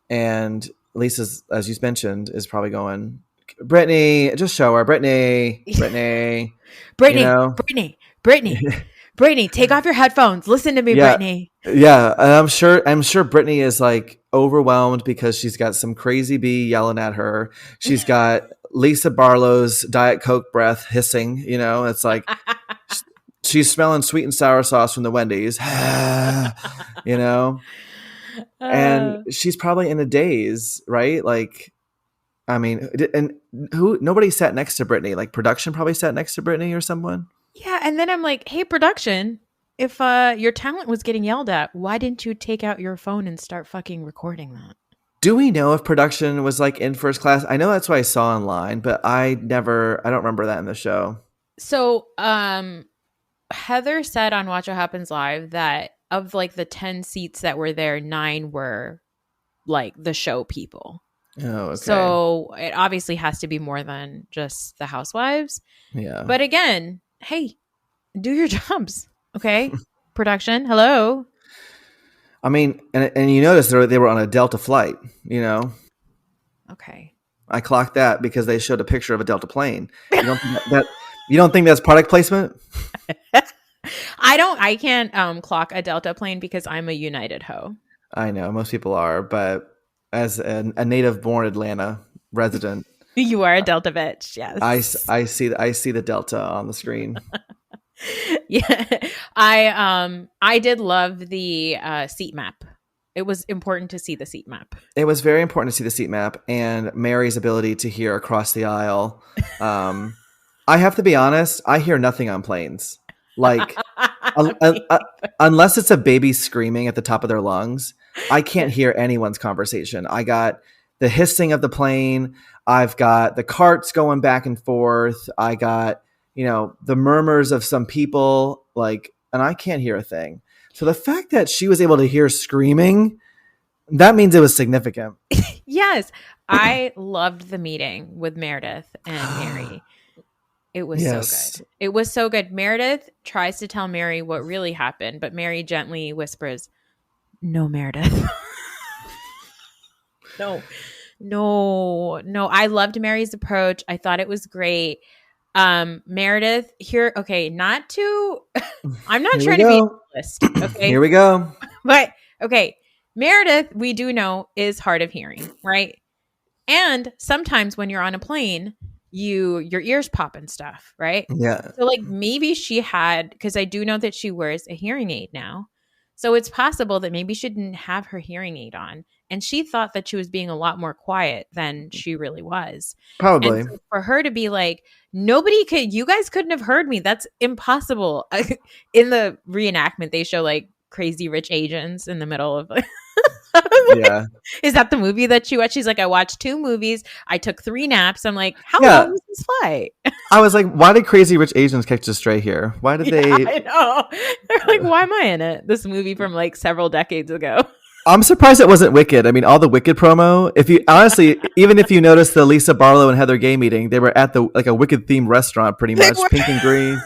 And Lisa's, as you mentioned, is probably going, Brittany, just show her, Brittany, Brittany, take off your headphones. Listen to me, Brittany. Yeah. And I'm sure Brittany is like overwhelmed because she's got some crazy bee yelling at her. She's got Lisa Barlow's Diet Coke breath hissing, it's like she's smelling sweet and sour sauce from the Wendy's, and she's probably in a daze, right? Like, I mean, and nobody sat next to Brittany, like production probably sat next to Brittany or someone. Yeah. And then I'm like, hey, production, if your talent was getting yelled at, why didn't you take out your phone and start fucking recording that? Do we know if production was like in first class? I know that's what I saw online, but I don't remember that in the show. So, Heather said on Watch What Happens Live that of like the 10 seats that were there, 9 were like the show people. Oh, okay. So it obviously has to be more than just the housewives. Yeah. But again, hey, do your jobs. Okay. Production. Hello. I mean, and you notice they were on a Delta flight, Okay. I clocked that because they showed a picture of a Delta plane. You don't think that's product placement? I can't clock a Delta plane because I'm a United hoe. I know most people are, but as a native born Atlanta resident, you are a Delta bitch. Yes. I see the Delta on the screen. Yeah. I did love the seat map. It was important to see the seat map. It was very important to see the seat map and Mary's ability to hear across the aisle. I have to be honest, I hear nothing on planes. Like, unless it's a baby screaming at the top of their lungs, I can't hear anyone's conversation. I got the hissing of the plane. I've got the carts going back and forth. I got, the murmurs of some people, like, and I can't hear a thing. So the fact that she was able to hear screaming, that means it was significant. Yes. I loved the meeting with Meredith and Mary. It was so good. It was so good. Meredith tries to tell Mary what really happened, but Mary gently whispers, "No, Meredith." No. I loved Mary's approach. I thought it was great. Meredith here. Okay. I'm not trying to be a list. Okay. Here we go. But okay. Meredith, we do know, is hard of hearing, right? And sometimes when you're on a plane, your ears pop and stuff, right? Yeah. So like maybe she had, because I do know that she wears a hearing aid now. So it's possible that maybe she didn't have her hearing aid on. And she thought that she was being a lot more quiet than she really was. Probably. And so for her to be like, you guys couldn't have heard me. That's impossible. In the reenactment, they show like Crazy Rich Asians in the middle of yeah. Is that the movie that you watched? She's like, I watched 2 movies. I took 3 naps. I'm like, how long was this flight? I was like, why did Crazy Rich Asians catch us straight here? Why did they? I know. They're like, why am I in it? This movie from like several decades ago. I'm surprised it wasn't Wicked. I mean, all the Wicked promo. If you honestly, even if you notice the Lisa Barlow and Heather Gay meeting, they were at a Wicked themed restaurant, pretty much, pink and green.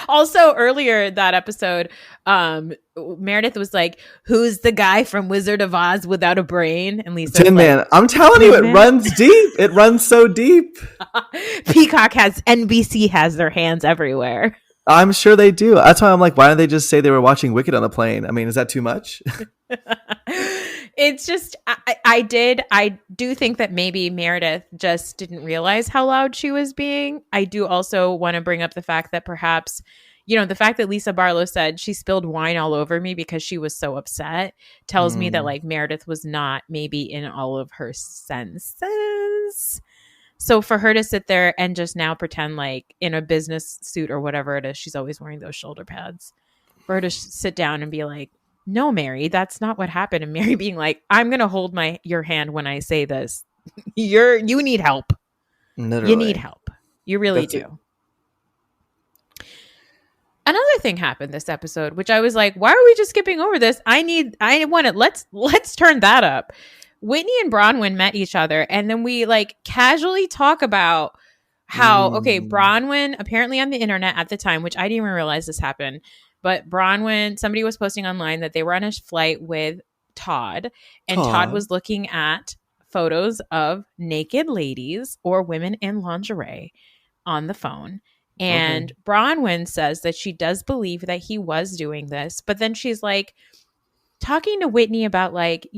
Also, earlier that episode, Meredith was like, "Who's the guy from Wizard of Oz without a brain?" And Lisa, Tin Man. I'm telling you, it runs deep. It runs so deep. NBC has their hands everywhere. I'm sure they do. That's why I'm like, why don't they just say they were watching Wicked on the plane? I mean, is that too much? It's just, I do think that maybe Meredith just didn't realize how loud she was being. I do also want to bring up the fact that perhaps, the fact that Lisa Barlow said she spilled wine all over me because she was so upset tells me that like Meredith was not maybe in all of her senses. So for her to sit there and just now pretend like in a business suit or whatever it is, she's always wearing those shoulder pads, for her to sit down and be like, "No, Mary, that's not what happened." And Mary being like, "I'm going to hold your hand when I say this. You need help. Literally. You need help. You really do." thing happened this episode, which I was like, why are we just skipping over this? I want it. Let's turn that up. Whitney and Bronwyn met each other, and then we like casually talk about how, okay, Bronwyn, apparently on the internet at the time, which I didn't even realize this happened, but Bronwyn, somebody was posting online that they were on a flight with Todd, and Todd was looking at photos of naked ladies or women in lingerie on the phone. And Bronwyn says that she does believe that he was doing this, but then she's like talking to Whitney about like,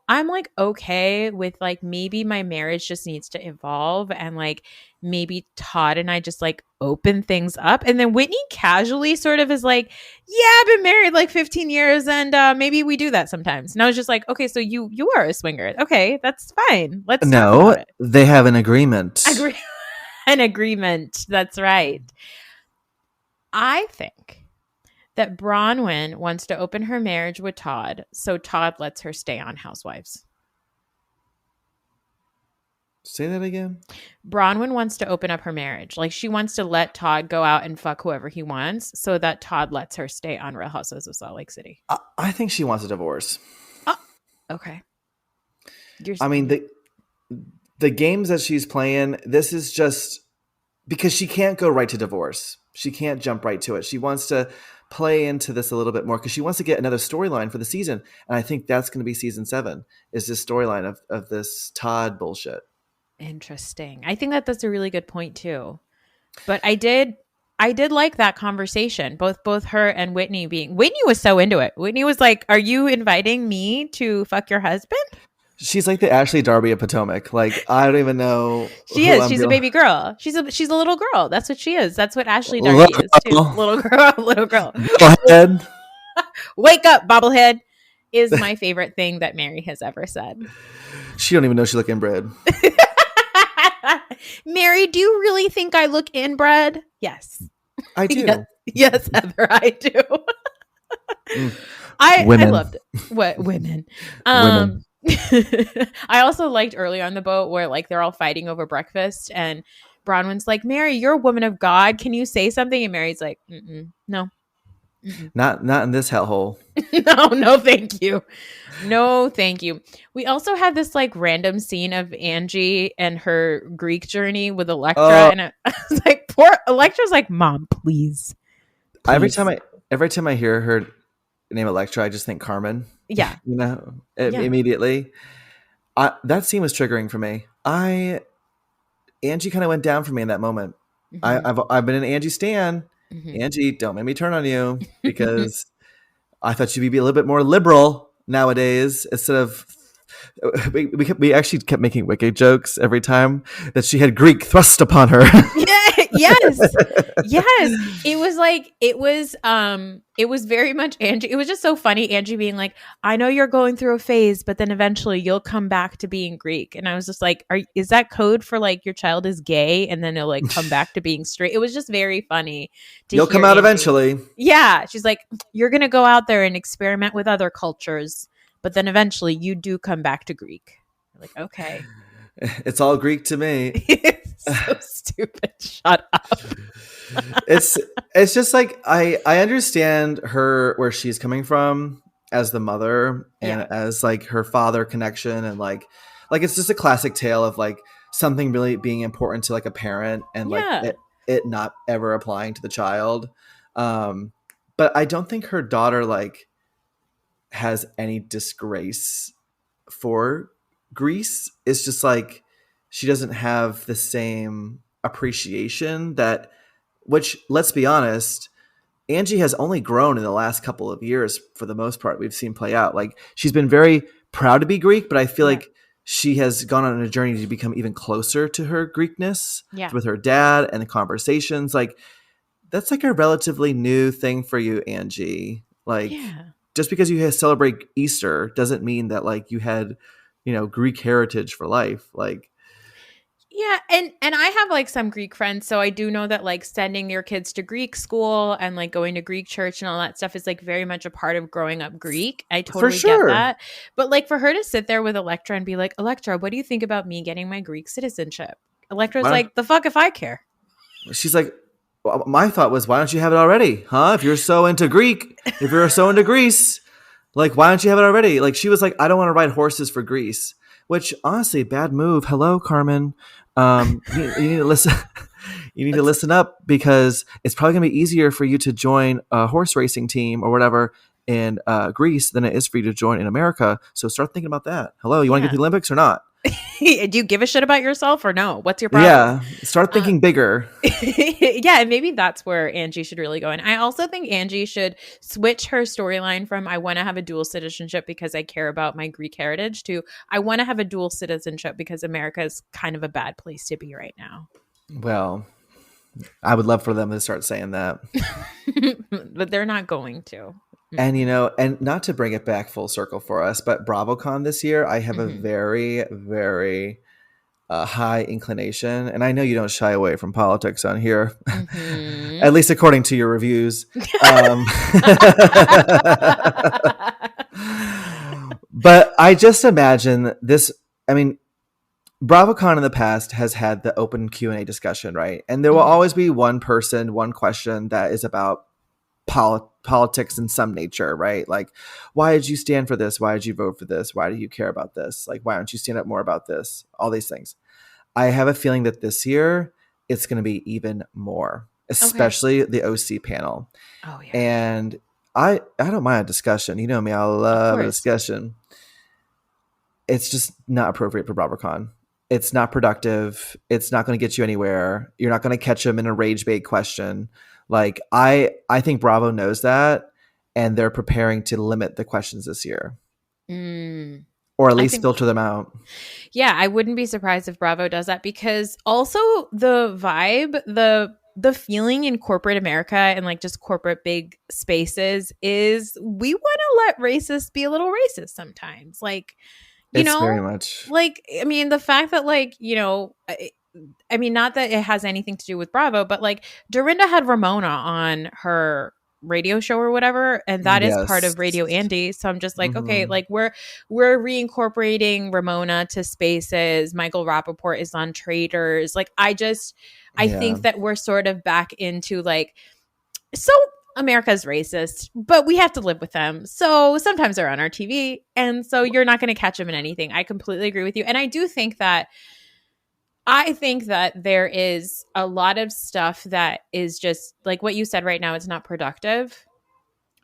I'm like okay with like maybe my marriage just needs to evolve and like maybe Todd and I just like open things up. And then Whitney casually sort of is like, yeah, I've been married like 15 years and maybe we do that sometimes. And I was just like, okay, so you are a swinger. Okay, that's fine. Let's talk about it. They have an agreement. An agreement. That's right. I think that Bronwyn wants to open her marriage with Todd, so Todd lets her stay on Housewives. Say that again. Bronwyn wants to open up her marriage. Like she wants to let Todd go out and fuck whoever he wants so that Todd lets her stay on Real Housewives of Salt Lake City. I think she wants a divorce. Oh, okay. I mean, the games that she's playing, this is just because she can't go right to divorce. She can't jump right to it. She wants to play into this a little bit more because she wants to get another storyline for the season. And I think that's going to be season 7 is this storyline of this Todd bullshit. Interesting. I think that's a really good point too. But I did like that conversation. Both her and Whitney was so into it. Whitney was like, "Are you inviting me to fuck your husband?" She's like the Ashley Darby of Potomac. Like, I don't even know. She is. She's a baby girl. She's a little girl. That's what she is. That's what Ashley Darby is too. Little girl. Bobblehead. Wake up, bobblehead is my favorite thing that Mary has ever said. She don't even know she look inbred. Mary, do you really think I look inbred? Yes. I do. Yes, Heather, I do. I loved it. What women? Women. I also liked earlier on the boat where like they're all fighting over breakfast and Bronwyn's like, Mary, you're a woman of God. Can you say something? And Mary's like, no. Mm-mm. Not in this hellhole. No, thank you. No, thank you. We also had this like random scene of Angie and her Greek journey with Electra. And I was like, poor Electra's like, Mom, please. Every time I hear her name Electra, I just think Carmen. Yeah. Immediately. That scene was triggering for me. Angie kind of went down for me in that moment. Mm-hmm. I've been an Angie stan. Mm-hmm. Angie, don't make me turn on you because I thought you'd be a little bit more liberal nowadays instead of we actually kept making wicked jokes every time that she had Greek thrust upon her. Yes. It was very much Angie. It was just so funny. Angie being like, I know you're going through a phase, but then eventually you'll come back to being Greek. And I was just like, is that code for like your child is gay and then it'll like come back to being straight? It was just very funny. You'll come out eventually. Yeah. She's like, you're going to go out there and experiment with other cultures, but then eventually you do come back to Greek. I'm like, okay. It's all Greek to me. It's so stupid. Shut up. It's just like I understand where she's coming from as the mother and as like her father connection and like it's just a classic tale of like something really being important to like a parent and like it not ever applying to the child. But I don't think her daughter like has any disgrace for Greece. It's just like she doesn't have the same appreciation which let's be honest, Angie has only grown in the last couple of years for the most part. We've seen play out. Like she's been very proud to be Greek, but I feel like she has gone on a journey to become even closer to her Greekness with her dad and the conversations. Like that's like a relatively new thing for you, Angie. Like just because you celebrate Easter doesn't mean that like you had, Greek heritage for life. Like, yeah. And I have like some Greek friends. So I do know that like sending your kids to Greek school and like going to Greek church and all that stuff is like very much a part of growing up Greek. I totally get that. But like for her to sit there with Electra and be like, Electra, what do you think about me getting my Greek citizenship? Electra's like, the fuck if I care? She's like, my thought was, why don't you have it already? Huh? If you're so into Greek, if you're so into Greece, like, why don't you have it already? Like, she was like, I don't want to ride horses for Greece, which honestly, bad move. Hello, Carmen. You need to listen. You need to listen up, because it's probably gonna be easier for you to join a horse racing team or whatever in Greece than it is for you to join in America. So start thinking about that. Hello, you want to get to the Olympics or not? Do you give a shit about yourself or no? What's your problem? Yeah, start thinking bigger. Yeah, and maybe that's where Angie should really go in. I also think Angie should switch her storyline from I want to have a dual citizenship because I care about my Greek heritage to I want to have a dual citizenship because America is kind of a bad place to be right now. Well, I would love for them to start saying that. But they're not going to. And, and not to bring it back full circle for us, but BravoCon this year, I have a very, very high inclination. And I know you don't shy away from politics on here, at least according to your reviews. But I just imagine this. I mean, BravoCon in the past has had the open Q&A discussion, right? And there will always be one person, one question that is about politics in some nature, right? Like, why did you stand for this? Why did you vote for this? Why do you care about this? Like, why don't you stand up more about this? All these things. I have a feeling that this year it's going to be even more, especially the OC panel. Oh yeah. And I don't mind a discussion. You know me, I love a discussion. It's just not appropriate for BravoCon. It's not productive. It's not going to get you anywhere. You're not going to catch them in a rage bait question. Like, I think Bravo knows that, and they're preparing to limit the questions this year. Or at least filter them out. Yeah, I wouldn't be surprised if Bravo does that, because also the vibe, the feeling in corporate America and like just corporate big spaces is we want to let racists be a little racist sometimes. Like, very much. Like, I mean, the fact that I mean, not that it has anything to do with Bravo, but like Dorinda had Ramona on her radio show or whatever, and that is part of Radio Andy. So I'm just like, okay, like we're reincorporating Ramona to spaces. Michael Rappaport is on Traders. Like, I think that we're sort of back into like, so America's racist, but we have to live with them. So sometimes they're on our TV, and so you're not going to catch them in anything. I completely agree with you. And I think that there is a lot of stuff that is just like what you said right now. It's not productive.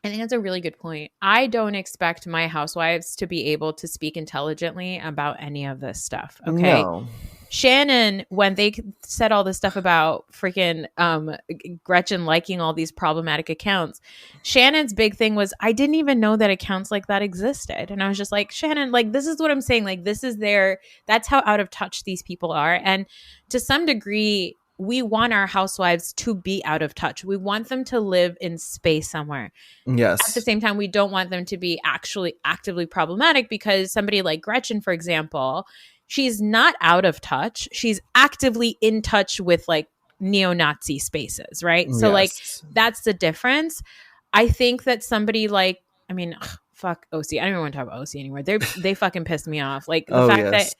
I think that's a really good point. I don't expect my housewives to be able to speak intelligently about any of this stuff. Okay. No. Shannon, when they said all this stuff about freaking Gretchen liking all these problematic accounts, Shannon's big thing was, I didn't even know that accounts like that existed. And I was just like, Shannon, like, this is what I'm saying. Like, that's how out of touch these people are. And to some degree, we want our housewives to be out of touch. We want them to live in space somewhere. Yes. At the same time, we don't want them to be actually actively problematic, because somebody like Gretchen, for example, she's not out of touch. She's actively in touch with like neo-Nazi spaces, right? So like that's the difference. I think that somebody like, I mean, fuck OC. I don't even want to talk about OC anymore. They fucking pissed me off. Like the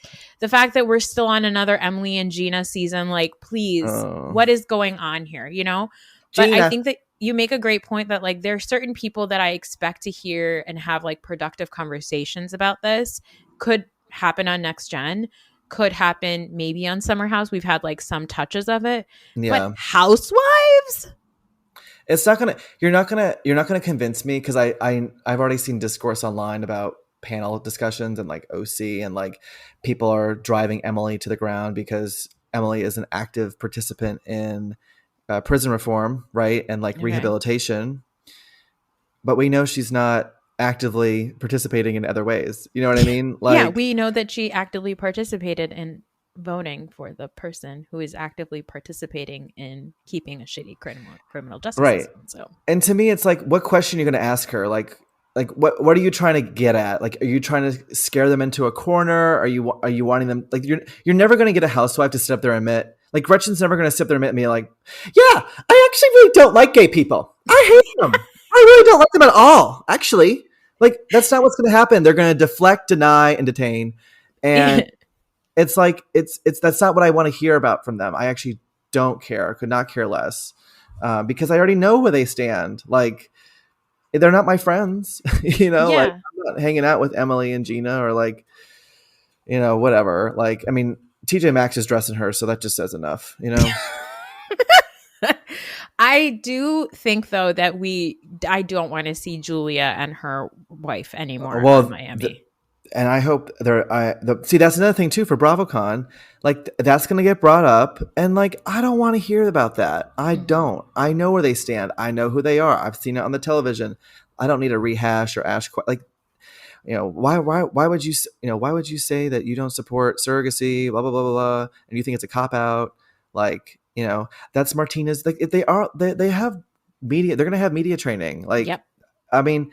fact that we're still on another Emily and Gina season, like, please, what is going on here? But Gina. I think that you make a great point that like there are certain people that I expect to hear and have like productive conversations about this. Could happen on Next Gen, could happen maybe on Summer House. We've had like some touches of it. Yeah. But Housewives? It's not gonna. You're not gonna convince me, because I've already seen discourse online about panel discussions and like OC, and like people are driving Emily to the ground because Emily is an active participant in prison reform, right, and like rehabilitation. But we know she's not actively participating in other ways. You know what I mean? Like, yeah, we know that she actively participated in voting for the person who is actively participating in keeping a shitty criminal justice system. So, and to me, it's like, what question are you going to ask her? Like what are you trying to get at? Like, are you trying to scare them into a corner? Are you wanting them, like, you're never going to get a housewife to sit up there and admit, like, Gretchen's never going to sit up there and admit me like, yeah, I actually really don't like gay people. I hate them. I really don't like them at all. Actually, like, that's not what's going to happen. They're going to deflect, deny, and detain. And it's like, it's that's not what I want to hear about from them. I actually don't care. I could not care less. because I already know where they stand. Like, they're not my friends, you know. Yeah. Like, I'm not hanging out with Emily and Gina or like, you know, whatever. Like, I mean, TJ Maxx is dressing her, so that just says enough, you know. I do think though that I don't want to see Julia and her wife anymore on Miami. And I hope see, that's another thing too for BravoCon. Like, that's going to get brought up, and like, I don't want to hear about that. I don't. I know where they stand. I know who they are. I've seen it on the television. I don't need a rehash or ask like, you know, why would you, you know, why would you say that you don't support surrogacy, blah blah blah blah, blah, and you think it's a cop out? Like, you know, that's Martinez. Like, if they have media, they're going to have media training. Like, yep. I mean,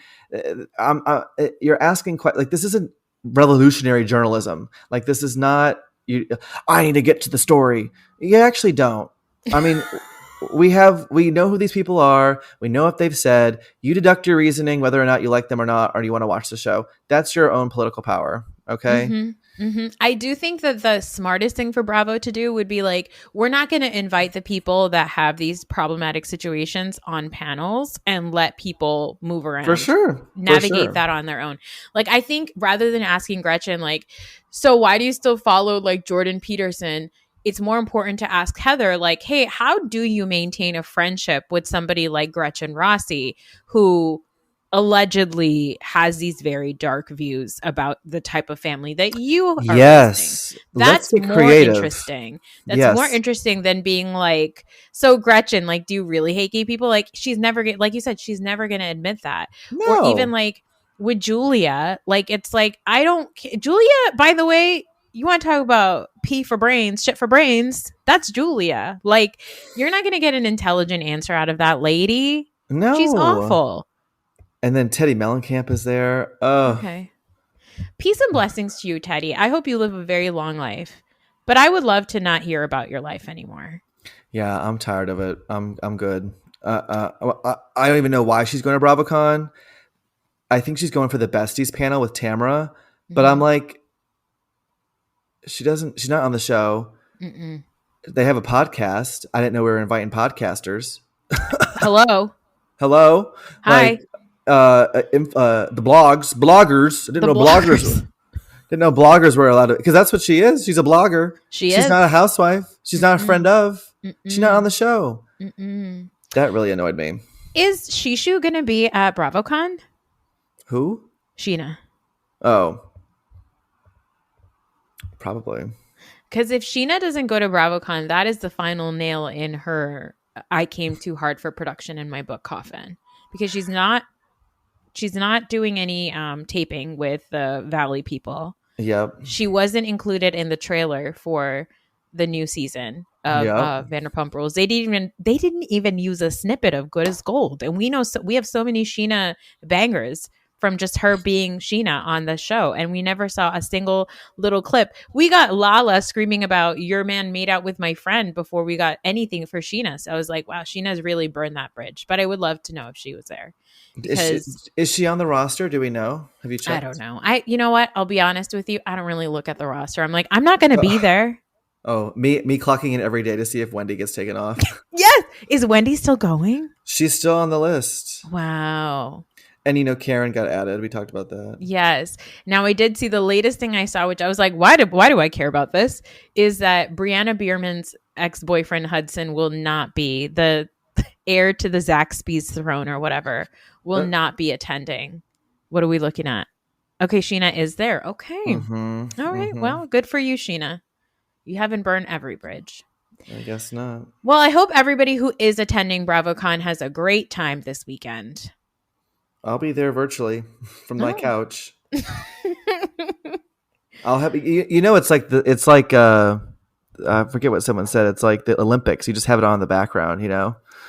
you're asking quite like, this isn't revolutionary journalism. Like, this is not I need to get to the story. You actually don't. I mean, we know who these people are. We know what they've said. You deduct your reasoning, whether or not you like them or not, or you want to watch the show. That's your own political power. Okay. Mm-hmm. Mm-hmm. I do think that the smartest thing for Bravo to do would be like, we're not going to invite the people that have these problematic situations on panels and let people move around. For sure. Navigate that on their own. Like, I think rather than asking Gretchen, like, so why do you still follow like Jordan Peterson? It's more important to ask Heather, like, hey, how do you maintain a friendship with somebody like Gretchen Rossi, who allegedly has these very dark views about the type of family that you are raising? That's more creative. Interesting. That's more interesting than being like, so Gretchen, like, do you really hate gay people? Like, she's never like you said, she's never going to admit that. No. Or even like with Julia, like, it's like, I don't Julia, by the way, you want to talk about pee for brains, shit for brains, that's Julia. Like, you're not going to get an intelligent answer out of that lady. No. She's awful. And then Teddy Mellencamp is there. Okay. Peace and blessings to you, Teddy. I hope you live a very long life. But I would love to not hear about your life anymore. Yeah, I'm tired of it. I'm good. I don't even know why she's going to BravoCon. I think she's going for the besties panel with Tamara. But I'm like, she's not on the show. Mm-mm. They have a podcast. I didn't know we were inviting podcasters. Hello. Hi. Like, the bloggers. I didn't know bloggers were allowed to, because that's what she is. She's a blogger. She's not a housewife. She's not a friend of. She's not on the show. That really annoyed me. Is Shishu going to be at BravoCon? Who? Sheena. Oh. Probably. Because if Sheena doesn't go to BravoCon, that is the final nail in her I came too hard for production in my book coffin. Because she's not doing any taping with the Valley people. Yep. She wasn't included in the trailer for the new season of Vanderpump Rules. They didn't even use a snippet of Good as Gold. And we have so many Sheena bangers from just her being Sheena on the show. And we never saw a single little clip. We got Lala screaming about your man made out with my friend before we got anything for Sheena. So I was like, wow, Sheena's really burned that bridge. But I would love to know if she was there. Is she on the roster? Do we know? Have you checked? I don't know. You know what? I'll be honest with you. I don't really look at the roster. I'm like, I'm not going to be there. Oh, me clocking in every day to see if Wendy gets taken off. Yes. Is Wendy still going? She's still on the list. Wow. And Karen got added. We talked about that. Yes. Now I did see the latest thing I saw, which I was like, why do I care about this? Is that Brianna Bierman's ex-boyfriend Hudson will not be the heir to the Zaxby's throne or whatever, will not be attending. What are we looking at? Okay, Sheena is there. Okay. Mm-hmm. All right. Well, good for you, Sheena. You haven't burned every bridge. I guess not. Well, I hope everybody who is attending BravoCon has a great time this weekend. I'll be there virtually from my couch. I'll have it's like I forget what someone said. It's like the Olympics. You just have it on in the background,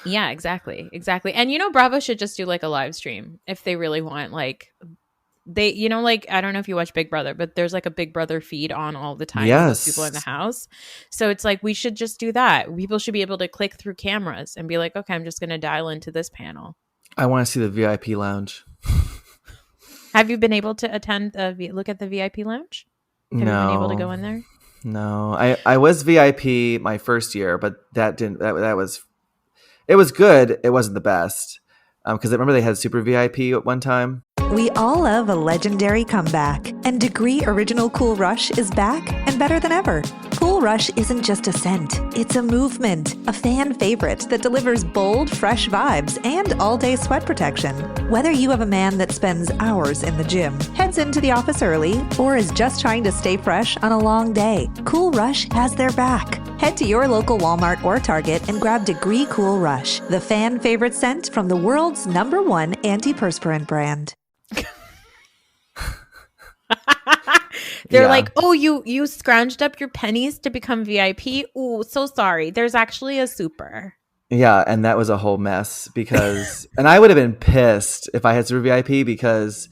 Yeah, exactly. And Bravo should just do like a live stream if they really want. Like they, I don't know if you watch Big Brother, but there's like a Big Brother feed on all the time. Yes. With people in the house. So it's like we should just do that. People should be able to click through cameras and be like, okay, I'm just going to dial into this panel. I want to see the VIP lounge. Have you been able to look at the VIP lounge? Have you been able to go in there? No, I was VIP my first year, but that it was good. It wasn't the best. Because I remember they had Super VIP at one time. We all love a legendary comeback, and Degree Original Cool Rush is back and better than ever. Cool Rush isn't just a scent, it's a movement, a fan favorite that delivers bold, fresh vibes and all-day sweat protection. Whether you have a man that spends hours in the gym, heads into the office early, or is just trying to stay fresh on a long day, Cool Rush has their back. Head to your local Walmart or Target and grab Degree Cool Rush, the fan favorite scent from the world's #1 antiperspirant brand. They're like, oh, you scrounged up your pennies to become VIP? Ooh, so sorry. There's actually a super. Yeah, and that was a whole mess because, and I would have been pissed if I had Super VIP because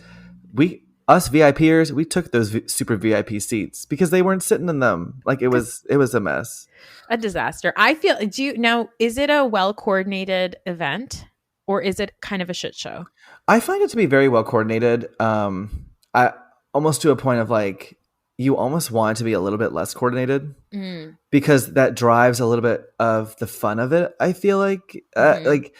us VIPers, we took those Super VIP seats because they weren't sitting in them. Like it was a mess. A disaster. I feel, is it a well-coordinated event or is it kind of a shit show? I find it to be very well coordinated. I almost to a point of like, you almost want it to be a little bit less coordinated because that drives a little bit of the fun of it. I feel like, like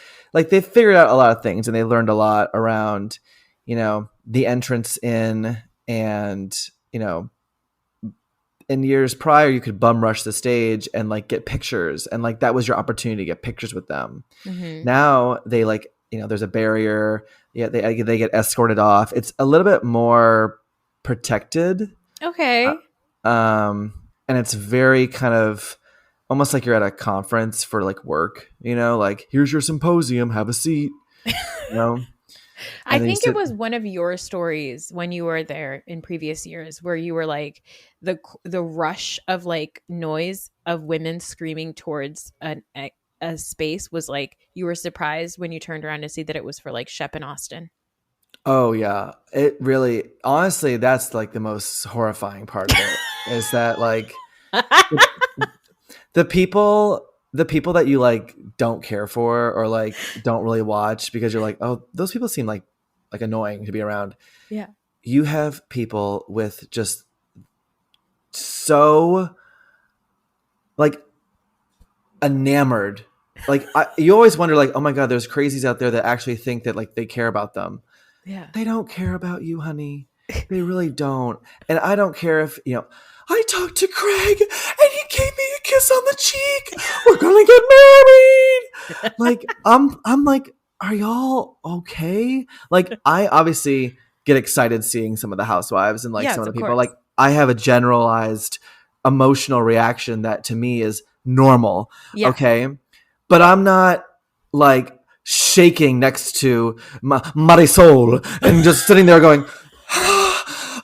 they figured out a lot of things and they learned a lot around, the entrance in, and, in years prior, you could bum rush the stage and like get pictures, and like that was your opportunity to get pictures with them. Now they like, there's a barrier. Yeah, they get escorted off. It's a little bit more protected. Okay. And it's very kind of almost like you're at a conference for like work, like here's your symposium, have a seat, I think it was one of your stories when you were there in previous years where you were like the rush of like noise of women screaming towards a space was like you were surprised when you turned around to see that it was for like Shep and Austin. Oh yeah, it really, honestly, that's like the most horrifying part of it is that like the people that you like don't care for or like don't really watch because you're like, oh, those people seem like annoying to be around. Yeah. You have people with just so like enamored. Like you always wonder like, oh my God, there's crazies out there that actually think that like they care about them. Yeah. They don't care about you, honey. They really don't. And I don't care if, I talked to Craig and he gave me a kiss on the cheek. We're going to get married. Like, I'm like, are y'all okay? Like, I obviously get excited seeing some of the housewives and like some of the people. Course. Like, I have a generalized emotional reaction that to me is normal. Yeah. Okay. But I'm not like shaking next to Marisol and just sitting there going,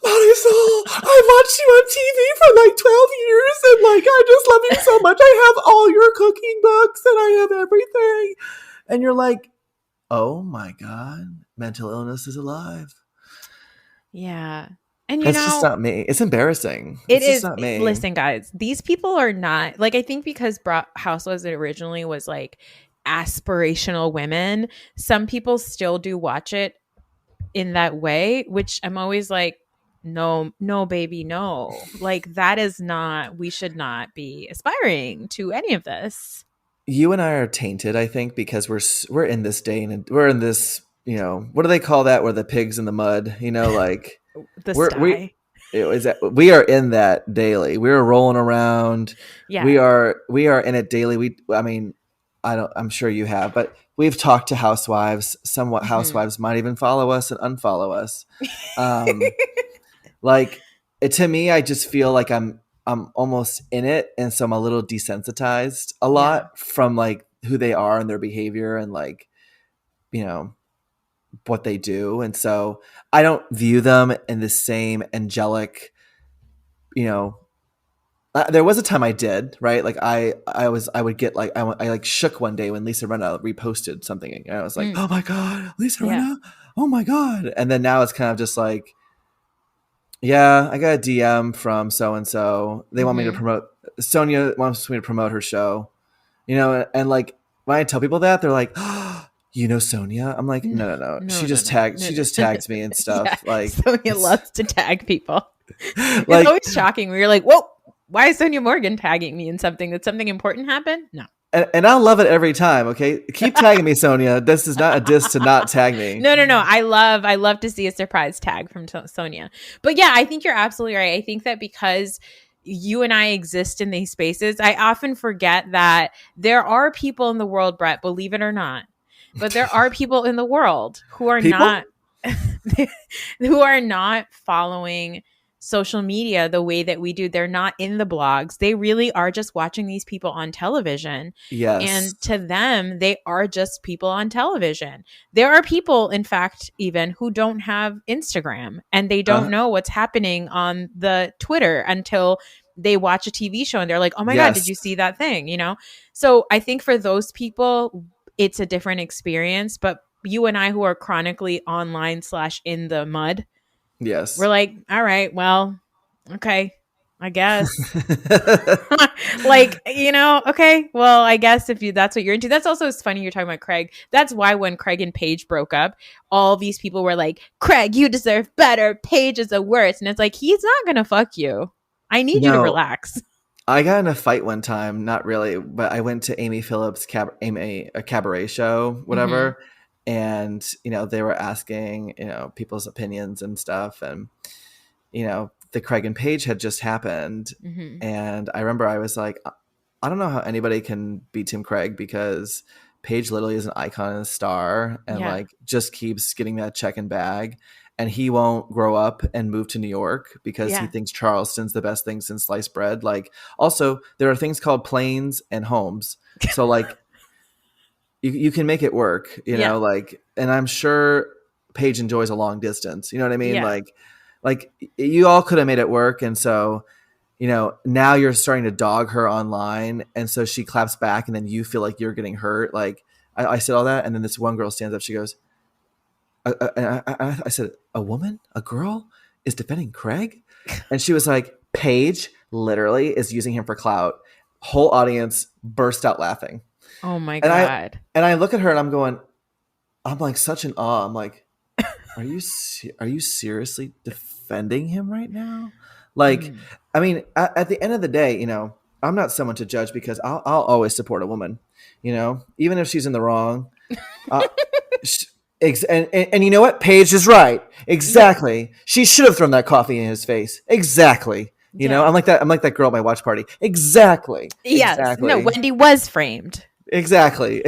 Marisol, I watched you on TV for like 12 years and like I just love you so much. I have all your cooking books and I have everything. And you're like, oh my God, mental illness is alive. Yeah. And it's just not me. It's embarrassing. It's just not me. Listen, guys, these people are not like, I think because Housewives originally was like aspirational women, some people still do watch it in that way, which I'm always like, no, baby, no. Like that is not, we should not be aspiring to any of this. You and I are tainted, I think, because we're in this day and we're in this, what do they call that? Where the pigs in the mud, like we are in that daily. We're rolling around. Yeah. We are in it daily. I'm sure you have, but we've talked to housewives. Somewhat housewives might even follow us and unfollow us. Like to me, I just feel like I'm almost in it, and so I'm a little desensitized a lot from like who they are and their behavior and like what they do, and so I don't view them in the same angelic. There was a time I did, right? Like I would get like I like shook one day when Lisa Rinna reposted something, and I was like, oh my God, Lisa Rinna, oh my God, and then now it's kind of just like. Yeah, I got a DM from so-and-so. They want me to promote. Sonia wants me to promote her show, and like when I tell people that, they're like, oh, Sonia? I'm like, no. She just tags me and stuff. Yeah, like Sonia loves to tag people. It's always shocking when you're like, whoa, why is Sonia Morgan tagging me in something? Did something important happen? No. and I'll love it every time. Okay, keep tagging me, Sonia. This is not a diss to not tag me. No. I love to see a surprise tag from Sonia. But yeah, I think you're absolutely right. I think that because you and I exist in these spaces, I often forget that there are people in the world, Brett, believe it or not, but there are people in the world who are not who are not following social media the way that we do. They're not in the blogs. They really are just watching these people on television. Yes. And to them, they are just people on television. There are people, in fact, even who don't have Instagram and they don't know what's happening on the Twitter until they watch a TV show and they're like, oh my God, did you see that thing? You know? So I think for those people, it's a different experience. But you and I, who are chronically online / in the mud, yes, we're like, all right, well, okay, I guess. Like, you know, okay, well, I guess if that's what you're into. That's also funny you're talking about Craig. That's why when Craig and Paige broke up, all these people were like, Craig, you deserve better. Paige is the worst. And it's like, he's not gonna fuck you. I need you to relax. I got in a fight one time, not really, but I went to Amy Phillips' a cabaret show, whatever. Mm-hmm. And, you know, they were asking, you know, people's opinions and stuff. And, you know, the Craig and Paige had just happened. Mm-hmm. And I remember I was like, I don't know how anybody can beat Tim Craig, because Paige literally is an icon and a star and like just keeps getting that check and bag. And he won't grow up and move to New York because he thinks Charleston's the best thing since sliced bread. Like, also, there are things called planes and homes. So like, you can make it work, you know, like, and I'm sure Paige enjoys a long distance. You know what I mean? Yeah. Like you all could have made it work. And so, you know, now you're starting to dog her online. And so she claps back and then you feel like you're getting hurt. Like I said all that. And then this one girl stands up. She goes, I said, a woman, a girl is defending Craig? And she was like, Paige literally is using him for clout. Whole audience burst out laughing. Oh my God. And I look at her and I'm like such in awe. I'm like, are you seriously defending him right now? Like, I mean, at the end of the day, you know, I'm not someone to judge because I'll always support a woman, you know, even if she's in the wrong. And you know what? Paige is right. Exactly. Yeah. She should have thrown that coffee in his face. Exactly. You know, I'm like that girl at my watch party. Exactly. Yes. Exactly. No, Wendy was framed. Exactly.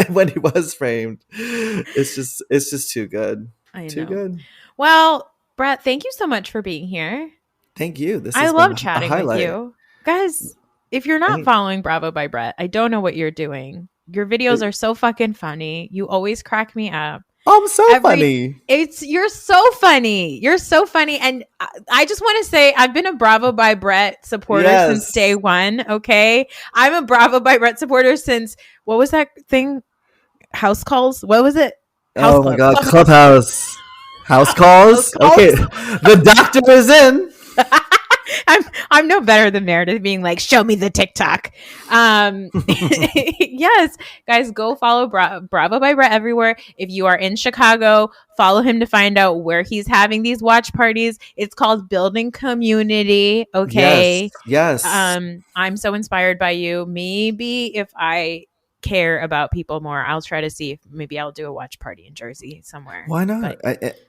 Wendy was framed. It's just too good. I know. Too good. Well, Brett, thank you so much for being here. Thank you. I love chatting with you. Guys, if you're not following Bravo by Brett, I don't know what you're doing. Your videos are so fucking funny. You always crack me up. I'm so funny. You're so funny. You're so funny. And I just want to say, I've been a Bravo by Brett supporter since day one. Okay. I'm a Bravo by Brett supporter since, what was that thing? House calls? What was it? House my God. Clubhouse. House calls? Okay. The doctor is in. I'm no better than Meredith being like, show me the TikTok. Yes, guys, go follow Bravo by Brett everywhere. If you are in Chicago, follow him to find out where he's having these watch parties. It's called Building Community. Okay. Yes. I'm so inspired by you. Maybe if I care about people more, I'll try to see if maybe I'll do a watch party in Jersey somewhere. Why not?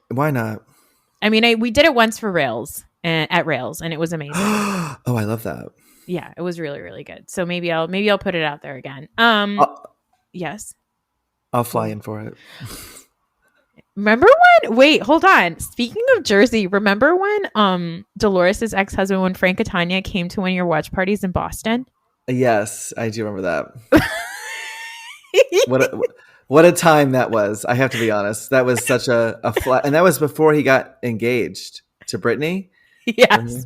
Why not? I mean, we did it once for Rails. At Rails, and it was amazing. Oh, I love that. Yeah, it was really, really good. So maybe I'll put it out there again. Yes, I'll fly in for it. Remember when? Wait, hold on. Speaking of Jersey, remember when Dolores' ex-husband, when Frank Catania came to one of your watch parties in Boston? Yes, I do remember that. What a time that was. I have to be honest. That was such a flat, and that was before he got engaged to Brittany. Yes.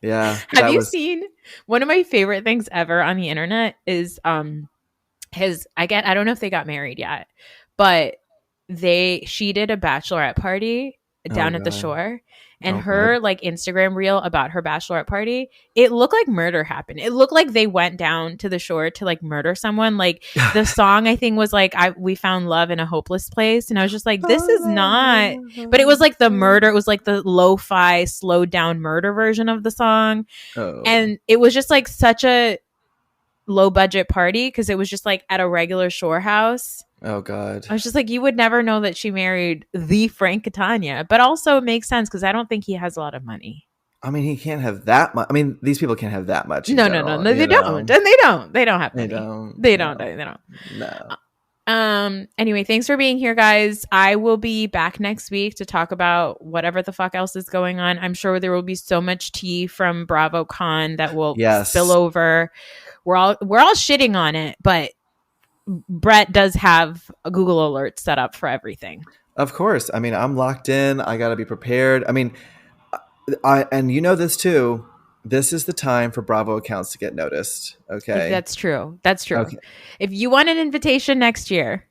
Yeah. Have you seen one of my favorite things ever on the internet is I don't know if they got married yet, but she did a bachelorette party down at the shore, and her like Instagram reel about her bachelorette party, it looked like murder happened. It looked like they went down to the shore to like murder someone. Like the song I think was like we found love in a hopeless place, and I was just like, this is not, but it was like the murder, it was like the lo-fi slowed down murder version of the song. And it was just like such a low budget party because it was just like at a regular shore house. Oh God. I was just like, you would never know that she married the Frank Catania, but also it makes sense because I don't think he has a lot of money. I mean, he can't have that much. I mean, these people can't have that much. No, they don't. And they don't. They don't have money. They don't. No. Anyway, thanks for being here, guys. I will be back next week to talk about whatever the fuck else is going on. I'm sure there will be so much tea from BravoCon that will spill over. We're all shitting on it, but Brett does have a Google alert set up for everything. Of course. I mean, I'm locked in. I got to be prepared. I mean, and you know this too. This is the time for Bravo accounts to get noticed. Okay. That's true. Okay. If you want an invitation next year,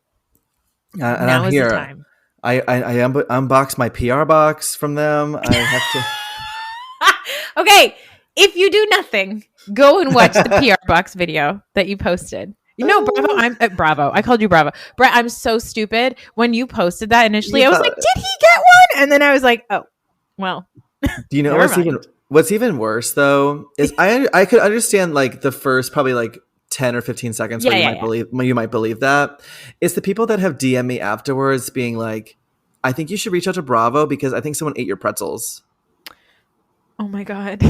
and now is the time. I unboxed my PR box from them. I have to. Okay. If you do nothing, go and watch the PR box video that you posted. You know, Bravo. I'm Bravo. I called you Bravo. Brett, I'm so stupid. When you posted that initially, I was like, did he get one? And then I was like, oh, well. Do you know what's even worse though is I could understand like the first probably like 10 or 15 seconds where you might believe that. It's the people that have DM'd me afterwards being like, I think you should reach out to Bravo because I think someone ate your pretzels. Oh my God.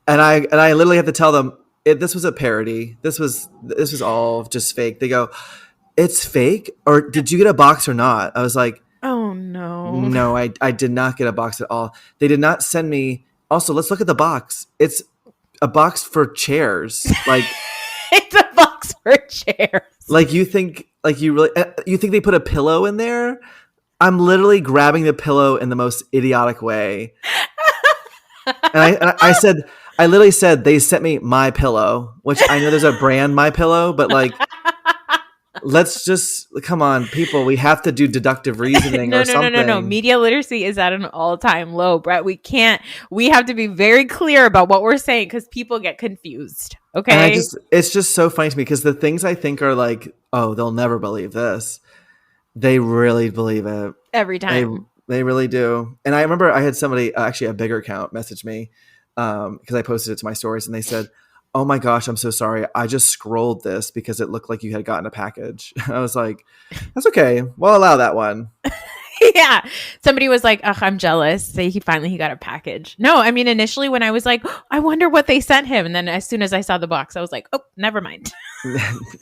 And I literally have to tell them this was a parody. This was all just fake. They go, it's fake? Or did you get a box or not? I was like, oh no. No, I did not get a box at all. They did not send me. Also, let's look at the box. It's a box for chairs. Like it's a box for chairs. Like you think they put a pillow in there? I'm literally grabbing the pillow in the most idiotic way. And I literally said they sent me my pillow, which I know there's a brand My Pillow, but like let's just come on, people. We have to do deductive reasoning or something. No. Media literacy is at an all-time low, Brett. We have to be very clear about what we're saying because people get confused. Okay. And it's just so funny to me because the things I think are like, oh, they'll never believe this. They really believe it every time. They really do. And I remember I had somebody, actually a bigger account, message me because I posted it to my stories, and they said, oh my gosh, I'm so sorry. I just scrolled this because it looked like you had gotten a package. I was like, that's okay. We'll allow that one. Yeah. Somebody was like, I'm jealous. He got a package. No, I mean, initially when I was like, I wonder what they sent him. And then as soon as I saw the box, I was like, oh, never mind.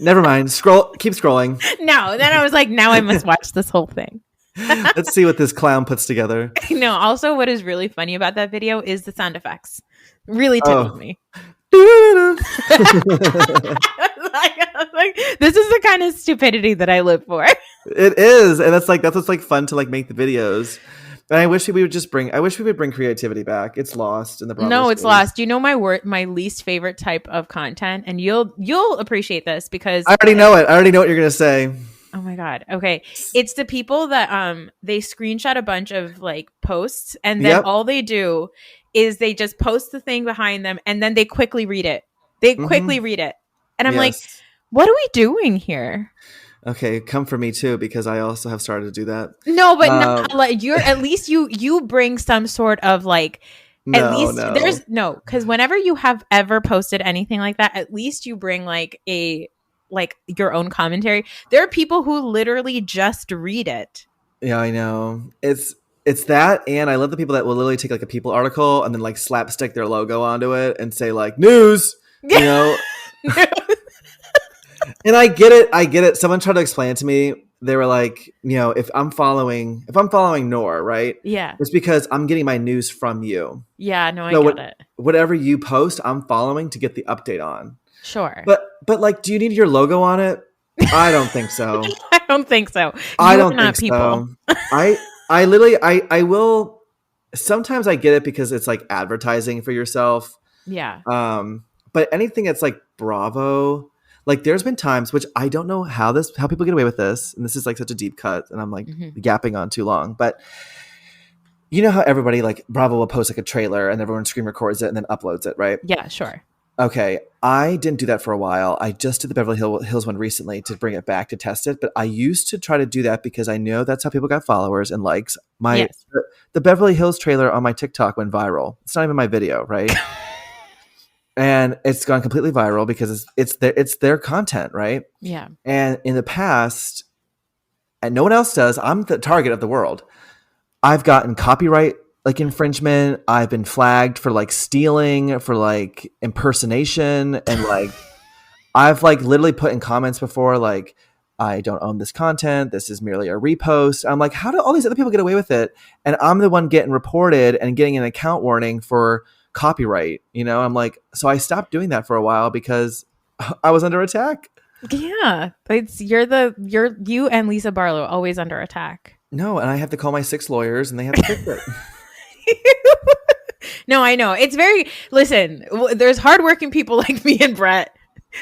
Never mind. Keep scrolling. No. Then I was like, now I must watch this whole thing. Let's see what this clown puts together. No, also what is really funny about that video is the sound effects. Really tickled me. Like, this is the kind of stupidity that I live for. It is, and that's what's like fun to like make the videos. And I wish we would bring creativity back. It's lost in the Bravo No, it's space. lost. You know my least favorite type of content, and you'll appreciate this because I already know it. I already know what you're gonna say. Oh my God. Okay. It's the people that they screenshot a bunch of like posts and then all they do is they just post the thing behind them and then they quickly read it. And I'm like, what are we doing here? Okay, come for me too because I also have started to do that. No, but not like you're at least you bring some sort of like because whenever you have ever posted anything like that, at least you bring like your own commentary. There are people who literally just read it. Yeah, I know. It's that, and I love the people that will literally take like a People article and then like slapstick their logo onto it and say like news, you know. And I get it. Someone tried to explain it to me. They were like, you know, if I'm following Noor, right? Yeah. It's because I'm getting my news from you. Yeah, no, I get it. Whatever you post, I'm following to get the update on. Sure. But like, do you need your logo on it? I don't think so. I don't think so. I don't think so. I literally I will sometimes I get it because it's like advertising for yourself. Yeah. But anything that's like Bravo, like there's been times which I don't know how people get away with this, and this is like such a deep cut, and I'm like gapping on too long, but you know how everybody like Bravo will post like a trailer and everyone screen records it and then uploads it, right? Yeah, sure. Okay, I didn't do that for a while. I just did the Beverly Hills one recently to bring it back to test it. But I used to try to do that because I know that's how people got followers and likes. The Beverly Hills trailer on my TikTok went viral. It's not even my video, right? and it's gone completely viral because it's their content, right? Yeah. And in the past, and no one else does, I'm the target of the world. I've gotten copyright like infringement. I've been flagged for like stealing, for like impersonation, and like I've like literally put in comments before like, I don't own this content. This is merely a repost. I'm like, how do all these other people get away with it? And I'm the one getting reported and getting an account warning for copyright. You know, I'm like, so I stopped doing that for a while because I was under attack. Yeah, it's you and Lisa Barlow always under attack. No, and I have to call my 6 lawyers and they have to fix it. No, I know. It's very, listen, there's hardworking people like me and Brett.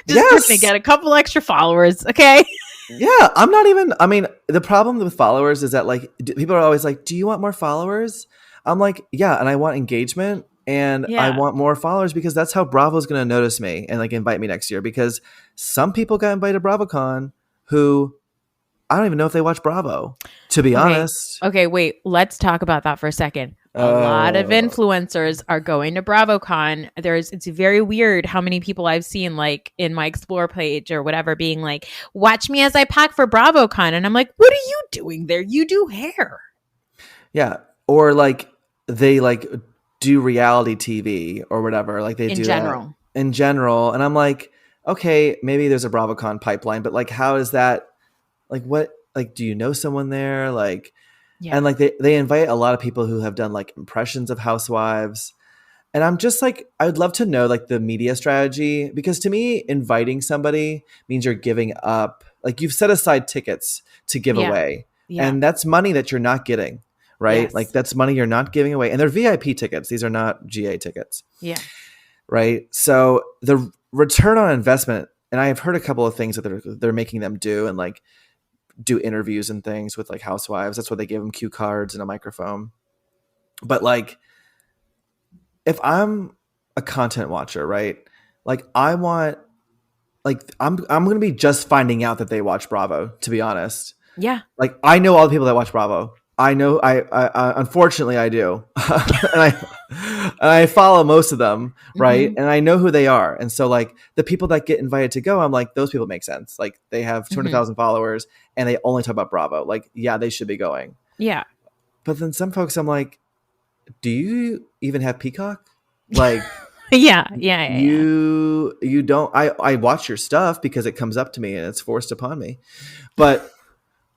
Just trying to get a couple extra followers, okay? Yeah, I'm not even, I mean, the problem with followers is that like, people are always like, do you want more followers? I'm like, yeah, and I want engagement and I want more followers because that's how Bravo's going to notice me and like invite me next year, because some people got invited to BravoCon who I don't even know if they watch Bravo, to be honest. Okay, wait, let's talk about that for a second. A lot of influencers are going to BravoCon. It's very weird how many people I've seen like in my Explore page or whatever being like, watch me as I pack for BravoCon. And I'm like, what are you doing there? You do hair. Yeah. Or like they like do reality TV or whatever. Like they do that in general. And I'm like, okay, maybe there's a BravoCon pipeline, but like, how is that? Like what? Like, do you know someone there? Like, and like they invite a lot of people who have done like impressions of housewives. And I'm just like, I'd love to know like the media strategy, because to me, inviting somebody means you're giving up, like you've set aside tickets to give away. Yeah. And that's money that you're not getting, right? Yes. Like that's money you're not giving away. And they're VIP tickets. These are not GA tickets. Yeah. Right. So the return on investment, and I've heard a couple of things that they're making them do, and like do interviews and things with like housewives. That's why they give them cue cards and a microphone. But like, if I'm a content watcher, right? Like I want, like I'm going to be just finding out that they watch Bravo, to be honest. Yeah. Like I know all the people that watch Bravo. I know I unfortunately I do. and I follow most of them, right? Mm-hmm. And I know who they are. And so like the people that get invited to go, I'm like, those people make sense. Like they have 200,000 followers and they only talk about Bravo. Like, yeah, they should be going. Yeah. But then some folks, I'm like, do you even have Peacock? Like, yeah. You don't, I watch your stuff because it comes up to me and it's forced upon me. But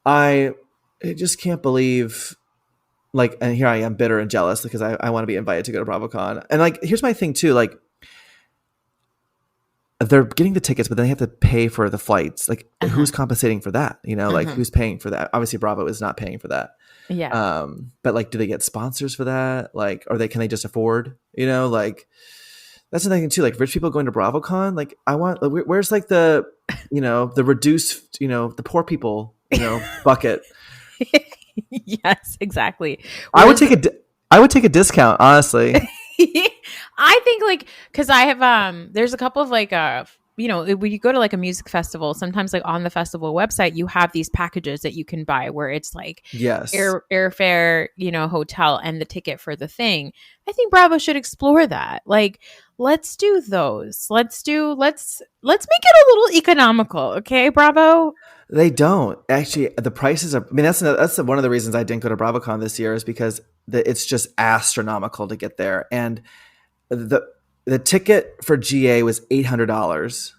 I just can't believe, like, and here I am bitter and jealous because I want to be invited to go to BravoCon. And like, here's my thing too, like they're getting the tickets, but then they have to pay for the flights. Like who's compensating for that? You know, like who's paying for that? Obviously Bravo is not paying for that. Yeah. But like, do they get sponsors for that? Like, can they just afford, you know, like that's another thing too. Like rich people going to BravoCon, like I want, like, where's like the, you know, the reduced, you know, the poor people, you know, bucket. Yes, exactly. I would take a discount, honestly. I think like, cause I have, there's a couple of like, you know, when you go to like a music festival, sometimes like on the festival website, you have these packages that you can buy where it's like airfare, you know, hotel and the ticket for the thing. I think Bravo should explore that. Like, let's do those. Let's make it a little economical. Okay, Bravo. They don't actually. The prices are. I mean, that's one of the reasons I didn't go to BravoCon this year, is because it's just astronomical to get there, and the ticket for GA was $800.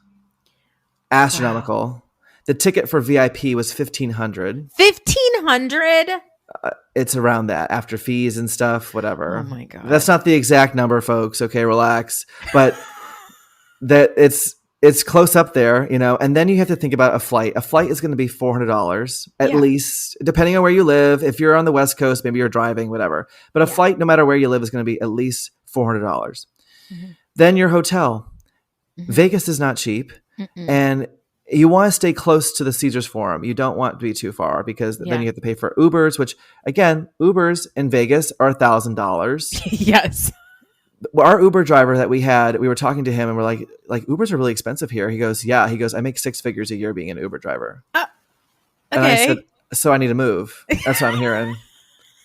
Astronomical. Wow. The ticket for VIP was $1,500. $1,500. It's around that after fees and stuff. Whatever. Oh my god. That's not the exact number, folks. Okay, relax. But that it's close up there, you know, and then you have to think about a flight. A flight is going to be $400 at least, depending on where you live. If you're on the West Coast, maybe you're driving, whatever. But a flight, no matter where you live, is going to be at least $400. Mm-hmm. Then your hotel. Mm-hmm. Vegas is not cheap. Mm-mm. And you want to stay close to the Caesars Forum. You don't want to be too far, because then you have to pay for Ubers, which again, Ubers in Vegas are $1,000. Yes. Our Uber driver that we were talking to him and we're like Ubers are really expensive here. He goes, yeah. He goes, I make 6 figures a year being an Uber driver. Okay. And I said, so I need to move. That's what I'm hearing.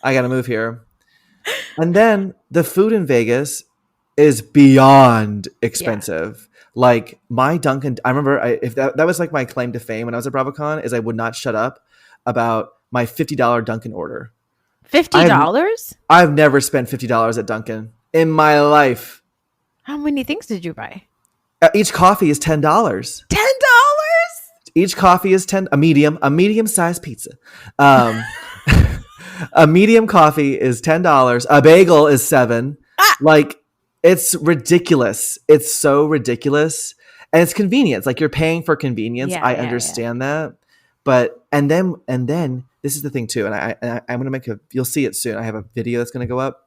I got to move here. And then the food in Vegas is beyond expensive. Like my Dunkin', I remember if that was like my claim to fame when I was at BravoCon, is I would not shut up about my $50 Dunkin' order. $50? I've never spent $50 at Dunkin' in my life. How many things did you buy? Each coffee is $10. $10? Each coffee is a medium sized pizza. A medium coffee is $10. A bagel is $7. Like, it's ridiculous. It's so ridiculous. And it's convenience. Like, you're paying for convenience. I understand that. But, and then this is the thing too. And I'm going to you'll see it soon. I have a video that's going to go up.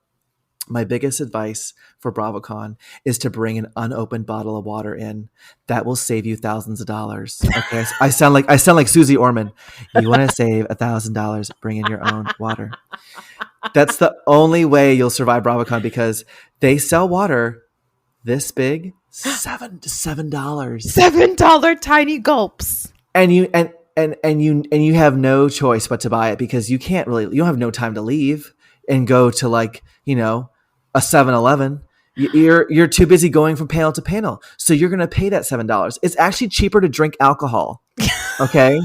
My biggest advice for BravoCon is to bring an unopened bottle of water in. That will save you thousands of dollars. Okay, I sound like Susie Orman. You want to save $1,000? Bring in your own water. That's the only way you'll survive BravoCon, because they sell water this big, $7. $7 tiny gulps. And you have no choice but to you don't have no time to leave and go to like, a 7-Eleven. You're too busy going from panel to panel. So you're going to pay that $7. It's actually cheaper to drink alcohol. Okay.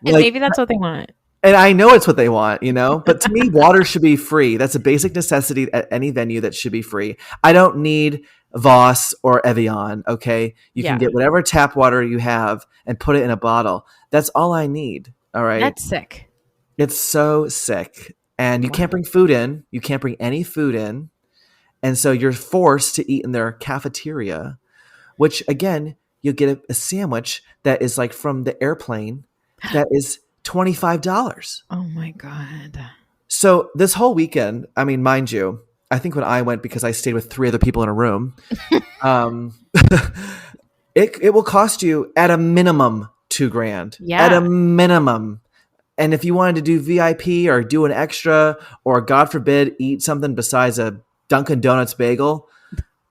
And maybe that's what they want. And I know it's what they want, but to me, water should be free. That's a basic necessity at any venue that should be free. I don't need Voss or Evian. Okay. You can get whatever tap water you have and put it in a bottle. That's all I need. All right. That's sick. It's so sick. And you can't bring food in. You can't bring any food in. And so you're forced to eat in their cafeteria, which again, you'll get a sandwich that is like from the airplane that is $25. Oh my God. So this whole weekend, I mean, mind you, I think when I went, because I stayed with 3 other people in a room, it will cost you at a minimum $2,000. Yeah. At a minimum. And if you wanted to do VIP or do an extra, or God forbid, eat something besides a Dunkin' Donuts bagel,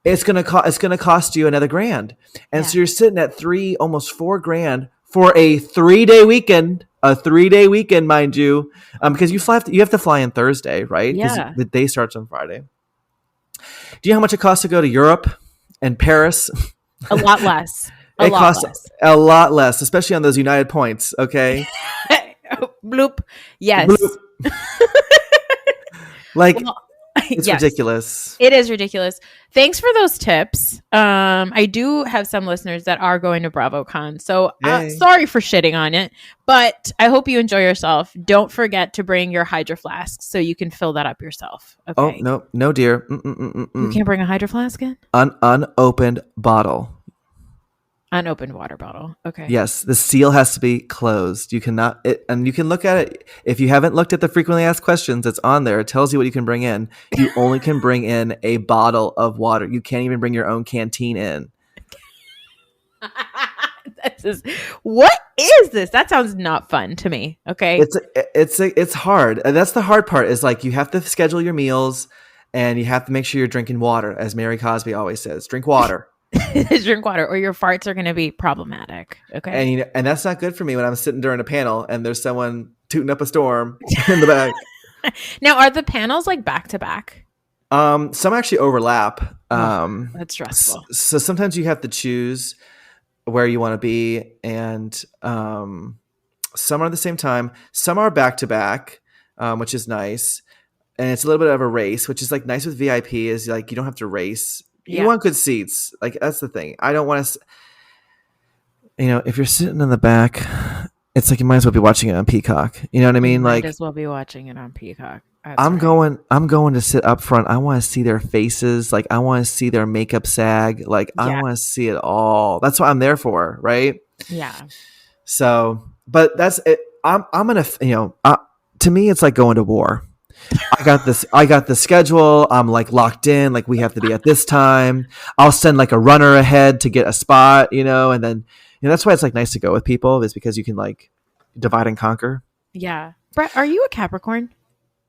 it's gonna cost you another $1,000. And so you're sitting at almost $4,000 for a 3-day weekend. A 3-day weekend, mind you, because you have to fly in Thursday, right? Yeah. The day starts on Friday. Do you know how much it costs to go to Europe and Paris? A lot less. It costs a lot less, especially on those United points. Okay. Bloop. Yes. Bloop. It's ridiculous. It is ridiculous. Thanks for those tips. I do have some listeners that are going to BravoCon, so sorry for shitting on it, but I hope you enjoy yourself. Don't forget to bring your Hydro Flask so you can fill that up yourself. Okay? Oh, no, dear. You can't bring a Hydro Flask in? Unopened bottle. Unopened water bottle. Okay. Yes, the seal has to be closed. You cannot, and you can look at it. If you haven't looked at the frequently asked questions, it's on there. It tells you what you can bring in. You only can bring in a bottle of water. You can't even bring your own canteen in. What is this? That sounds not fun to me. Okay. It's hard. And that's the hard part, is like you have to schedule your meals and you have to make sure you're drinking water. As Mary Cosby always says, drink water. Drink water or your farts are going to be problematic. Okay. And that's not good for me when I'm sitting during a panel and there's someone tooting up a storm in the back. Now, are the panels like back to back? Some actually overlap. That's stressful. So sometimes you have to choose where you want to be, and some are at the same time. Some are back to back, which is nice. And it's a little bit of a race, which is like nice with VIP, is like you don't have to race. You want good seats. Like, that's the thing. I don't want to, if you're sitting in the back, it's like you might as well be watching it on Peacock. You know what I mean? Might as well be watching it on Peacock. I'm going to sit up front. I want to see their faces. Like, I want to see their makeup sag. Like, I want to see it all. That's what I'm there for, right? Yeah. So, but that's it. I'm gonna, to me, it's like going to war. I got the schedule. I'm like locked in. Like, we have to be at this time. I'll send like a runner ahead to get a spot, and then, that's why it's like nice to go with people, is because you can like divide and conquer. Yeah. Brett, are you a Capricorn?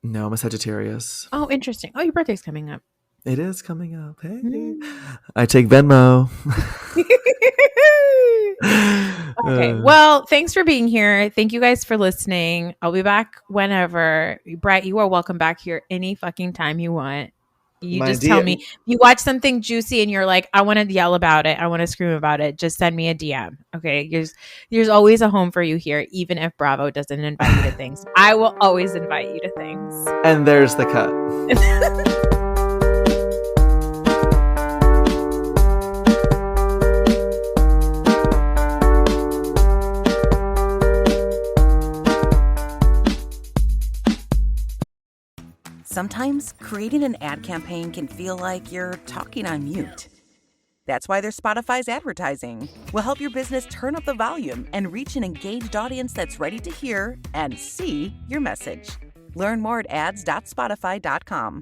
No, I'm a Sagittarius. Oh, interesting. Oh, your birthday's coming up. It is coming up. Hey, I take Venmo. Okay. Well, thanks for being here. Thank you guys for listening. I'll be back whenever. Brett, you are welcome back here any fucking time you want. You just tell me. You watch something juicy and you're like, I want to yell about it. I want to scream about it. Just send me a DM. Okay. There's always a home for you here, even if Bravo doesn't invite you to things. I will always invite you to things. And there's the cut. Sometimes creating an ad campaign can feel like you're talking on mute. That's why there's Spotify's advertising. We'll help your business turn up the volume and reach an engaged audience that's ready to hear and see your message. Learn more at ads.spotify.com.